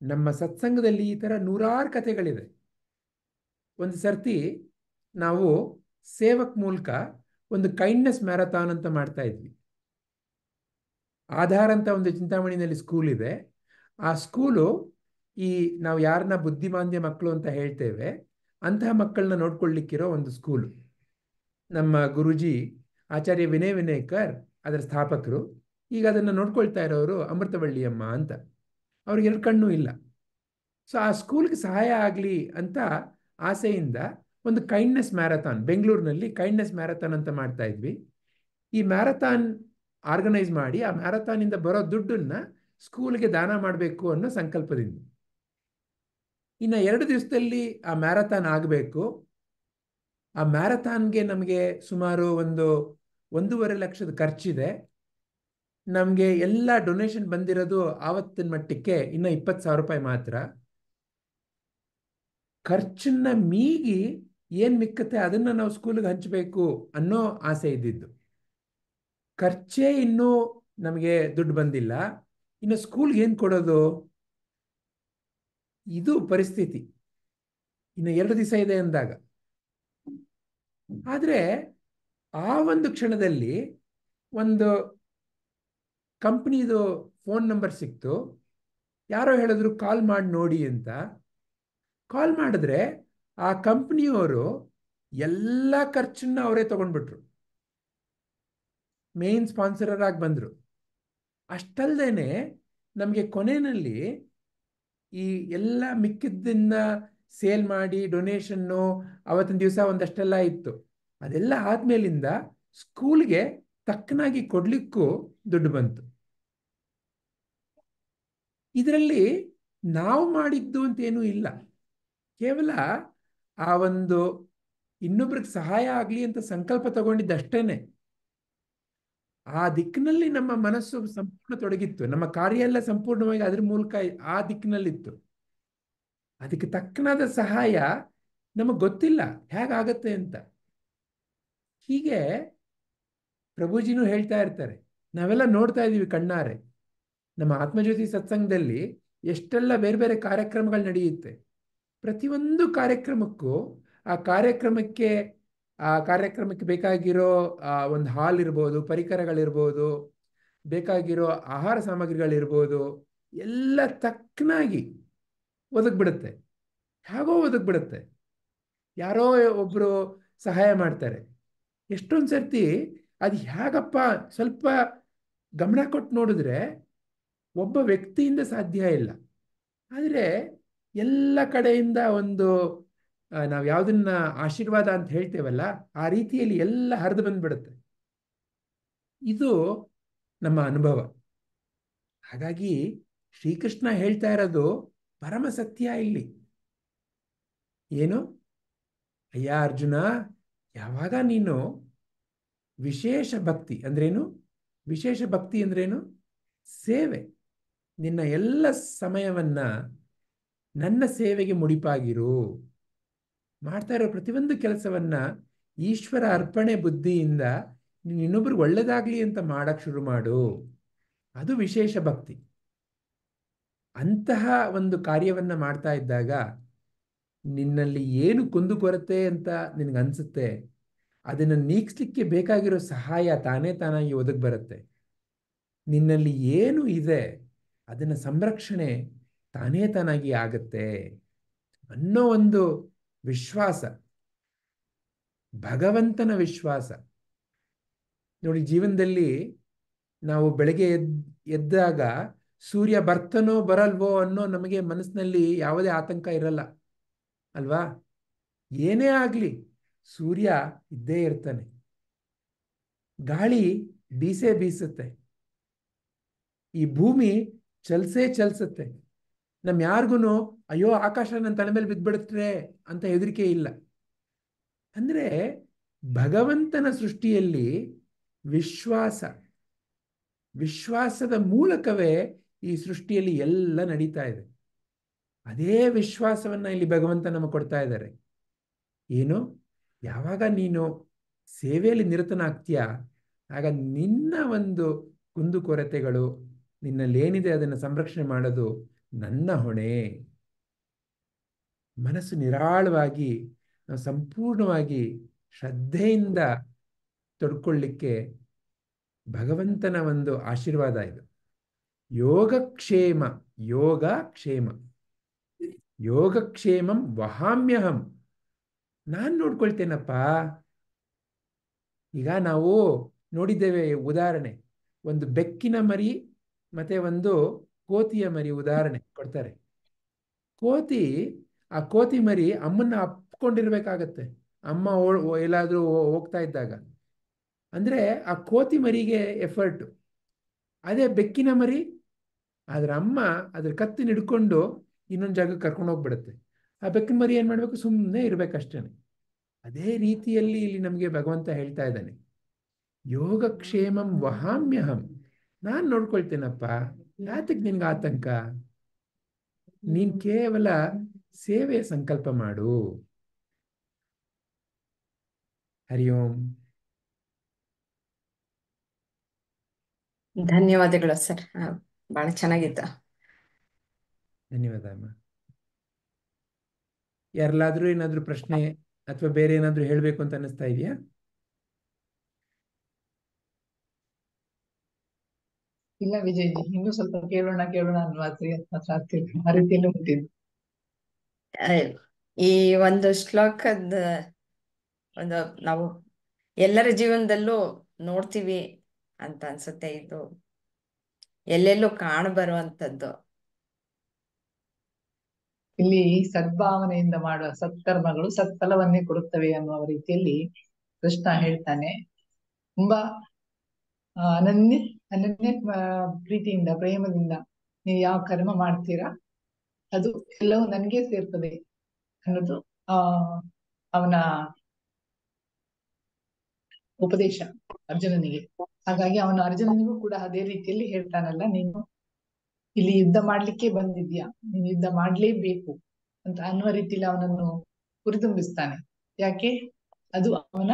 Speaker 6: ನಮ್ಮ ಸತ್ಸಂಗದಲ್ಲಿ ಈ ಥರ ನೂರಾರು ಕಥೆಗಳಿದೆ. ಒಂದು ಸರ್ತಿ ನಾವು ಸೇವಕ್ ಮೂಲಕ ಒಂದು ಕೈಂಡ್ನೆಸ್ ಮ್ಯಾರಥಾನ್ ಅಂತ ಮಾಡ್ತಾ ಇದ್ವಿ. ಆಧಾರ್ ಅಂತ ಒಂದು ಚಿಂತಾಮಣಿನಲ್ಲಿ ಸ್ಕೂಲ್ ಇದೆ. ಆ ಸ್ಕೂಲು ಈ ನಾವು ಯಾರನ್ನ ಬುದ್ಧಿಮಾಂದ್ಯ ಮಕ್ಕಳು ಅಂತ ಹೇಳ್ತೇವೆ ಅಂತಹ ಮಕ್ಕಳನ್ನ ನೋಡ್ಕೊಳ್ಳಿಕ್ಕಿರೋ ಒಂದು ಸ್ಕೂಲು. ನಮ್ಮ ಗುರುಜಿ ಆಚಾರ್ಯ ವಿನಯ್ ವಿನಯ್ಕರ್ ಅದರ ಸ್ಥಾಪಕರು. ಈಗ ಅದನ್ನು ನೋಡ್ಕೊಳ್ತಾ ಇರೋರು ಅಮೃತವಳ್ಳಿಯಮ್ಮ ಅಂತ. ಅವ್ರಿಗೆ 2 ಕಣ್ಣು ಇಲ್ಲ. ಸೊ ಆ ಸ್ಕೂಲ್ಗೆ ಸಹಾಯ ಆಗಲಿ ಅಂತ ಆಸೆಯಿಂದ ಒಂದು ಕೈಂಡ್ನೆಸ್ ಮ್ಯಾರಥಾನ್, ಬೆಂಗಳೂರಿನಲ್ಲಿ ಕೈಂಡ್ನೆಸ್ ಮ್ಯಾರಥಾನ್ ಅಂತ ಮಾಡ್ತಾ ಇದ್ವಿ. ಈ ಮ್ಯಾರಥಾನ್ ಆರ್ಗನೈಸ್ ಮಾಡಿ ಆ ಮ್ಯಾರಥಾನಿಂದ ಬರೋ ದುಡ್ಡನ್ನ ಸ್ಕೂಲ್ಗೆ ದಾನ ಮಾಡಬೇಕು ಅನ್ನೋ ಸಂಕಲ್ಪದಿಂದ. ಇನ್ನು 2 ದಿವಸದಲ್ಲಿ ಆ ಮ್ಯಾರಥಾನ್ ಆಗಬೇಕು. ಆ ಮ್ಯಾರಥಾನ್ಗೆ ನಮಗೆ ಸುಮಾರು ಒಂದು 1.5 ಲಕ್ಷದ ಖರ್ಚಿದೆ. ನಮಗೆ ಎಲ್ಲ ಡೊನೇಷನ್ ಬಂದಿರೋದು ಆವತ್ತಿನ ಮಟ್ಟಕ್ಕೆ ಇನ್ನು 20,000 ರೂಪಾಯಿ ಮಾತ್ರ. ಖರ್ಚನ್ನ ಮೀಗಿ ಏನು ಮಿಕ್ಕತ್ತೆ ಅದನ್ನು ನಾವು ಸ್ಕೂಲ್ಗೆ ಹಂಚಬೇಕು ಅನ್ನೋ ಆಸೆ ಇದ್ದಿದ್ದು. ಖರ್ಚೇ ಇನ್ನೂ ನಮಗೆ ದುಡ್ಡು ಬಂದಿಲ್ಲ, ಇನ್ನು ಸ್ಕೂಲ್ಗೆ ಏನು ಕೊಡೋದು? ಇದು ಪರಿಸ್ಥಿತಿ. ಇನ್ನು 2 ದಿವಸ ಇದೆ ಅಂದಾಗ. ಆದರೆ ಆ ಒಂದು ಕ್ಷಣದಲ್ಲಿ ಒಂದು ಕಂಪ್ನಿದು ಫೋನ್ ನಂಬರ್ ಸಿಕ್ತು. ಯಾರೋ ಹೇಳಿದ್ರು ಕಾಲ್ ಮಾಡಿ ನೋಡಿ ಅಂತ. ಕಾಲ್ ಮಾಡಿದ್ರೆ ಆ ಕಂಪ್ನಿಯವರು ಎಲ್ಲ ಖರ್ಚನ್ನ ಅವರೇ ತಗೊಂಡ್ಬಿಟ್ರು, ಮೇನ್ ಸ್ಪಾನ್ಸರರ್ ಆಗಿ ಬಂದರು. ಅಷ್ಟಲ್ದೇನೆ ನಮಗೆ ಕೊನೆಯಲ್ಲಿ ಈ ಎಲ್ಲ ಮಿಕ್ಕಿದ್ದನ್ನ ಸೇಲ್ ಮಾಡಿ ಡೊನೇಷನ್ನು ಅವತ್ತಿನ ದಿವಸ ಒಂದಷ್ಟೆಲ್ಲ ಇತ್ತು. ಅದೆಲ್ಲ ಆದ್ಮೇಲಿಂದ ಸ್ಕೂಲ್ಗೆ ತಕ್ಕನಾಗಿ ಕೊಡ್ಲಿಕ್ಕೂ ದುಡ್ಡು ಬಂತು. ಇದರಲ್ಲಿ ನಾವು ಮಾಡಿದ್ದು ಅಂತೇನೂ ಇಲ್ಲ, ಕೇವಲ ಆ ಒಂದು ಇನ್ನೊಬ್ರಿಗೆ ಸಹಾಯ ಆಗಲಿ ಅಂತ ಸಂಕಲ್ಪ ತಗೊಂಡಿದ್ದಷ್ಟೇನೆ. ಆ ದಿಕ್ಕಿನಲ್ಲಿ ನಮ್ಮ ಮನಸ್ಸು ಸಂಪೂರ್ಣ ತೊಡಗಿತ್ತು. ನಮ್ಮ ಕಾರ್ಯ ಎಲ್ಲ ಸಂಪೂರ್ಣವಾಗಿ ಅದ್ರ ಮೂಲಕ ಆ ದಿಕ್ಕಿನಲ್ಲಿತ್ತು. ಅದಕ್ಕೆ ತಕ್ಕನಾದ ಸಹಾಯ ನಮಗೆ ಗೊತ್ತಿಲ್ಲ ಹೇಗಾಗತ್ತೆ ಅಂತ. ಹೀಗೆ ಪ್ರಭುಜಿನೂ ಹೇಳ್ತಾ ಇರ್ತಾರೆ, ನಾವೆಲ್ಲ ನೋಡ್ತಾ ಇದ್ದೀವಿ ಕಣ್ಣಾರೆ. ನಮ್ಮ ಆತ್ಮಜ್ಯೋತಿ ಸತ್ಸಂಗದಲ್ಲಿ ಎಷ್ಟೆಲ್ಲ ಬೇರೆ ಬೇರೆ ಕಾರ್ಯಕ್ರಮಗಳು ನಡೆಯುತ್ತೆ. ಪ್ರತಿಯೊಂದು ಕಾರ್ಯಕ್ರಮಕ್ಕೂ ಆ ಕಾರ್ಯಕ್ರಮಕ್ಕೆ ಬೇಕಾಗಿರೋ ಒಂದು ಹಾಲ್ ಇರ್ಬೋದು, ಪರಿಕರಗಳಿರ್ಬೋದು, ಬೇಕಾಗಿರೋ ಆಹಾರ ಸಾಮಗ್ರಿಗಳಿರ್ಬೋದು, ಎಲ್ಲ ತಕ್ಕನಾಗಿ ಒದಗ್ಬಿಡುತ್ತೆ. ಹೇಗೋ ಒದಗ್ಬಿಡುತ್ತೆ. ಯಾರೋ ಒಬ್ಬರು ಸಹಾಯ ಮಾಡ್ತಾರೆ. ಎಷ್ಟೊಂದು ಸರ್ತಿ ಅದು ಹೇಗಪ್ಪ ಸ್ವಲ್ಪ ಗಮನ ಕೊಟ್ಟು ನೋಡಿದ್ರೆ ಒಬ್ಬ ವ್ಯಕ್ತಿಯಿಂದ ಸಾಧ್ಯ ಇಲ್ಲ. ಆದರೆ ಎಲ್ಲ ಕಡೆಯಿಂದ ಒಂದು ನಾವು ಯಾವುದನ್ನ ಆಶೀರ್ವಾದ ಅಂತ ಹೇಳ್ತೇವಲ್ಲ, ಆ ರೀತಿಯಲ್ಲಿ ಎಲ್ಲ ಹರಿದು ಬಂದ್ಬಿಡುತ್ತೆ. ಇದು ನಮ್ಮ ಅನುಭವ. ಹಾಗಾಗಿ ಶ್ರೀಕೃಷ್ಣ ಹೇಳ್ತಾ ಇರೋದು ಪರಮ ಸತ್ಯ ಇಲ್ಲಿ. ಏನು? ಅಯ್ಯ ಅರ್ಜುನ, ಯಾವಾಗ ನೀನು ವಿಶೇಷ ಭಕ್ತಿ ಅಂದ್ರೇನು? ವಿಶೇಷ ಭಕ್ತಿ ಅಂದ್ರೇನು? ಸೇವೆ. ನಿನ್ನ ಎಲ್ಲ ಸಮಯವನ್ನ ನನ್ನ ಸೇವೆಗೆ ಮುಡಿಪಾಗಿರು. ಮಾಡ್ತಾ ಇರೋ ಪ್ರತಿಯೊಂದು ಕೆಲಸವನ್ನ ಈಶ್ವರ ಅರ್ಪಣೆ ಬುದ್ಧಿಯಿಂದ ನೀನು ಇನ್ನೊಬ್ರಿಗೆ ಒಳ್ಳೇದಾಗ್ಲಿ ಅಂತ ಮಾಡಕ್ ಶುರು ಮಾಡು. ಅದು ವಿಶೇಷ ಭಕ್ತಿ. ಅಂತಹ ಒಂದು ಕಾರ್ಯವನ್ನ ಮಾಡ್ತಾ ಇದ್ದಾಗ ನಿನ್ನಲ್ಲಿ ಏನು ಕುಂದುಕೊರತೆ ಅಂತ ನಿನಗನ್ಸುತ್ತೆ, ಅದನ್ನು ನೀಗಿಸ್ಲಿಕ್ಕೆ ಬೇಕಾಗಿರೋ ಸಹಾಯ ತಾನೇ ತಾನಾಗಿ ಒದಗಿ ಬರುತ್ತೆ. ನಿನ್ನಲ್ಲಿ ಏನು ಇದೆ ಅದನ್ನ ಸಂರಕ್ಷಣೆ ತಾನೇ ತಾನಾಗಿ ಆಗತ್ತೆ ಅನ್ನೋ ಒಂದು ವಿಶ್ವಾಸ, ಭಗವಂತನ ವಿಶ್ವಾಸ. ನೋಡಿ, ಜೀವನದಲ್ಲಿ ನಾವು ಬೆಳಗ್ಗೆ ಎದ್ದಾಗ ಸೂರ್ಯ ಬರ್ತನೋ ಬರಲ್ವೋ ಅನ್ನೋ ನಮಗೆ ಮನಸ್ಸಿನಲ್ಲಿ ಯಾವುದೇ ಆತಂಕ ಇರಲ್ಲ ಅಲ್ವಾ? ಏನೇ ಆಗಲಿ ಸೂರ್ಯ ಇದ್ದೇ ಇರ್ತಾನೆ, ಗಾಳಿ ಬೀಸೇ ಬೀಸುತ್ತೆ, ಈ ಭೂಮಿ ಚಲ್ಸೇ ಚಲಿಸುತ್ತೆ. ನಮ್ ಯಾರಿಗೂ ಅಯ್ಯೋ ಆಕಾಶ ನನ್ನ ತಲೆ ಮೇಲೆ ಬಿದ್ದ್ಬಿಡುತ್ತೆ ಅಂತ ಹೆದರಿಕೆ ಇಲ್ಲ. ಅಂದ್ರೆ ಭಗವಂತನ ಸೃಷ್ಟಿಯಲ್ಲಿ ವಿಶ್ವಾಸದ ಮೂಲಕವೇ ಈ ಸೃಷ್ಟಿಯಲ್ಲಿ ಎಲ್ಲ ನಡೀತಾ ಇದೆ. ಅದೇ ವಿಶ್ವಾಸವನ್ನ ಇಲ್ಲಿ ಭಗವಂತ ನಮಗೆ ಕೊಡ್ತಾ ಇದ್ದಾರೆ. ಏನು, ಯಾವಾಗ ನೀನು ಸೇವೆಯಲ್ಲಿ ನಿರತನಾಗ್ತೀಯ ಆಗ ನಿನ್ನ ಒಂದು ಕುಂದುಕೊರತೆಗಳು, ನಿನ್ನಲ್ಲಿ ಏನಿದೆ ಅದನ್ನು ಸಂರಕ್ಷಣೆ ಮಾಡೋದು ನನ್ನ ಹೊಣೆ. ಮನಸ್ಸು ನಿರಾಳವಾಗಿ ನಾವು ಸಂಪೂರ್ಣವಾಗಿ ಶ್ರದ್ಧೆಯಿಂದ ತೊಡ್ಕೊಳ್ಳಿಕ್ಕೆ ಭಗವಂತನ ಒಂದು ಆಶೀರ್ವಾದ ಇದು. ಯೋಗಕ್ಷೇಮಂ ವಹಾಮ್ಯಹಂ. ನಾನು ನೋಡ್ಕೊಳ್ತೇನಪ್ಪ. ಈಗ ನಾವು ನೋಡಿದ್ದೇವೆ ಉದಾಹರಣೆ, ಒಂದು ಬೆಕ್ಕಿನ ಮರಿ ಮತ್ತೆ ಒಂದು ಕೋತಿಯ ಮರಿ ಉದಾಹರಣೆ ಕೊಡ್ತಾರೆ. ಆ ಕೋತಿ ಮರಿ ಅಮ್ಮನ್ನ ಅಪ್ಕೊಂಡಿರ್ಬೇಕಾಗತ್ತೆ, ಅಮ್ಮ ಎಲ್ಲಾದ್ರೂ ಹೋಗ್ತಾ ಇದ್ದಾಗ. ಅಂದ್ರೆ ಆ ಕೋತಿ ಮರಿಗೆ ಎಫರ್ಟ್. ಅದೇ ಬೆಕ್ಕಿನ ಮರಿ ಅದ್ರ ಅಮ್ಮ ಅದ್ರ ಕತ್ತಿನ ಹಿಡ್ಕೊಂಡು ಇನ್ನೊಂದು ಜಾಗಕ್ಕೆ ಕರ್ಕೊಂಡು ಹೋಗ್ಬಿಡುತ್ತೆ. ಆ ಬೆಕ್ಕಿನ ಮರಿ ಏನ್ ಮಾಡ್ಬೇಕು, ಸುಮ್ಮನೆ ಇರ್ಬೇಕಷ್ಟೇನೆ. ಅದೇ ರೀತಿಯಲ್ಲಿ ಇಲ್ಲಿ ನಮಗೆ ಭಗವಂತ ಹೇಳ್ತಾ ಇದ್ದಾನೆ, ಯೋಗಕ್ಷೇಮಂ ವಹಾಮ್ಯಹಂ. ನಾನ್ ನೋಡ್ಕೊಳ್ತೇನಪ್ಪ, ಯಾತಕ್ಕೆ ನಿನ್ಗೆ ಆತಂಕ? ನೀನ್ ಕೇವಲ ಸೇವೆ ಸಂಕಲ್ಪ ಮಾಡು. ಹರಿ ಓಂ.
Speaker 1: ಧನ್ಯವಾದಗಳು ಸರ್, ಬಹಳ ಚೆನ್ನಾಗಿತ್ತು.
Speaker 6: ಧನ್ಯವಾದ ಅಮ್ಮ. ಯಾರಲ್ಲಾದ್ರೂ ಏನಾದ್ರೂ ಪ್ರಶ್ನೆ ಅಥವಾ ಬೇರೆ ಏನಾದ್ರೂ ಹೇಳ್ಬೇಕು ಅಂತ ಅನಿಸ್ತಾ ಇದೆಯಾ?
Speaker 4: ಇಲ್ಲ ವಿಜಯ್ಜಿ, ಇನ್ನೂ ಸ್ವಲ್ಪ ಕೇಳೋಣ ಅನ್ನುವ ಆ ರೀತಿಯಲ್ಲಿ ಹುಟ್ಟಿದ್ದು.
Speaker 1: ಈ ಒಂದು ಶ್ಲೋಕದ ಒಂದು ನಾವು ಎಲ್ಲರ ಜೀವನದಲ್ಲೂ ನೋಡ್ತೀವಿ ಅಂತ ಅನ್ಸುತ್ತೆ. ಇದು ಎಲ್ಲೆಲ್ಲೂ ಕಾಣಬರುವಂತದ್ದು.
Speaker 4: ಇಲ್ಲಿ ಸದ್ಭಾವನೆಯಿಂದ ಮಾಡುವ ಸತ್ಕರ್ಮಗಳು ಸತ್ಫಲವನ್ನೇ ಕೊಡುತ್ತವೆ ಅನ್ನುವ ರೀತಿಯಲ್ಲಿ ಕೃಷ್ಣ ಹೇಳ್ತಾನೆ. ತುಂಬಾ ಅನನ್ಯ ಪ್ರೀತಿಯಿಂದ, ಪ್ರೇಮದಿಂದ ನೀವು ಯಾವ ಕರ್ಮ ಮಾಡ್ತೀರಾ ಅದು ಎಲ್ಲವೂ ನನ್ಗೆ ಸೇರ್ತದೆ ಅನ್ನೋದು ಅವನ ಉಪದೇಶ ಅರ್ಜುನನಿಗೆ. ಹಾಗಾಗಿ ಅವನು ಅರ್ಜುನನಿಗೂ ಕೂಡ ಅದೇ ರೀತಿಯಲ್ಲಿ ಹೇಳ್ತಾನಲ್ಲ, ನೀನು ಇಲ್ಲಿ ಯುದ್ಧ ಮಾಡ್ಲಿಕ್ಕೆ ಬಂದಿದ್ಯಾ, ನೀನು ಯುದ್ಧ ಮಾಡ್ಲೇಬೇಕು ಅಂತ ಅನ್ನುವ ರೀತಿಯಲ್ಲಿ ಅವನನ್ನು ಹುರಿದುಂಬಿಸ್ತಾನೆ. ಯಾಕೆ? ಅದು ಅವನ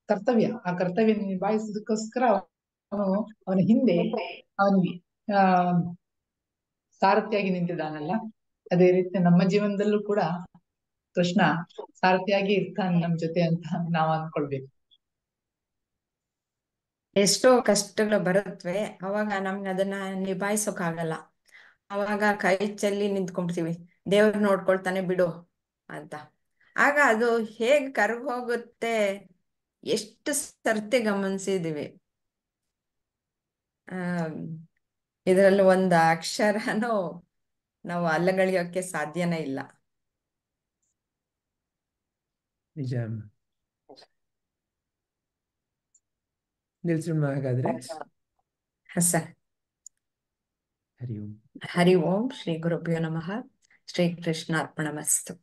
Speaker 4: ಕರ್ತವ್ಯ. ಆ ಕರ್ತವ್ಯ ನಿಭಾಯಿಸೋದಕ್ಕೋಸ್ಕರ ಅವನ ಹಿಂದೆ ಅವನಿಗೆ ಸಾರಥಿಯಾಗಿ ನಿಂತಿದ್ದಾನಲ್ಲ. ಅದೇ ರೀತಿ ನಮ್ಮ ಜೀವನದಲ್ಲೂ ಕೂಡ ಕೃಷ್ಣ ಸಾರಥಿಯಾಗಿ ಇರ್ತಾನೆ ನಮ್ ಜೊತೆ ಅಂತ ನಾವು ಅನ್ಕೊಳ್ಬೇಕು.
Speaker 1: ಎಷ್ಟೋ ಕಷ್ಟಗಳು ಬರುತ್ತವೆ, ಅವಾಗ ನಮ್ಗೆ ಅದನ್ನ ನಿಭಾಯಿಸೋಕ್ಕಾಗಲ್ಲ. ಅವಾಗ ಕೈ ಚೆಲ್ಲಿ ನಿಂತ್ಕೊಂಡ್ಬಿಡ್ತೀವಿ, ದೇವ್ರು ನೋಡ್ಕೊಳ್ತಾನೆ ಬಿಡು ಅಂತ. ಆಗ ಅದು ಹೇಗ್ ಕರ್ಗ್ ಹೋಗುತ್ತೆ ಎಷ್ಟು ಸರ್ತಿ ಗಮನಿಸಿದೀವಿ. ಇದರಲ್ಲಿ ಒಂದು ಅಕ್ಷರನೂ ನಾವು ಅಲ್ಲಗಳೆಯೋಕೆ ಸಾಧ್ಯನೇ ಇಲ್ಲ.
Speaker 6: ನಿಜ. ನಿಲ್ಸೋಣ ಹಾಗಾದ್ರೆ.
Speaker 1: ಸರ್,
Speaker 6: ಹರಿ ಓಂ.
Speaker 1: ಹರಿ ಓಂ. ಶ್ರೀ ಗುರುಭ್ಯೋ ನಮಃ. ಶ್ರೀ ಕೃಷ್ಣ ಅರ್ಪಣಮಸ್ತು.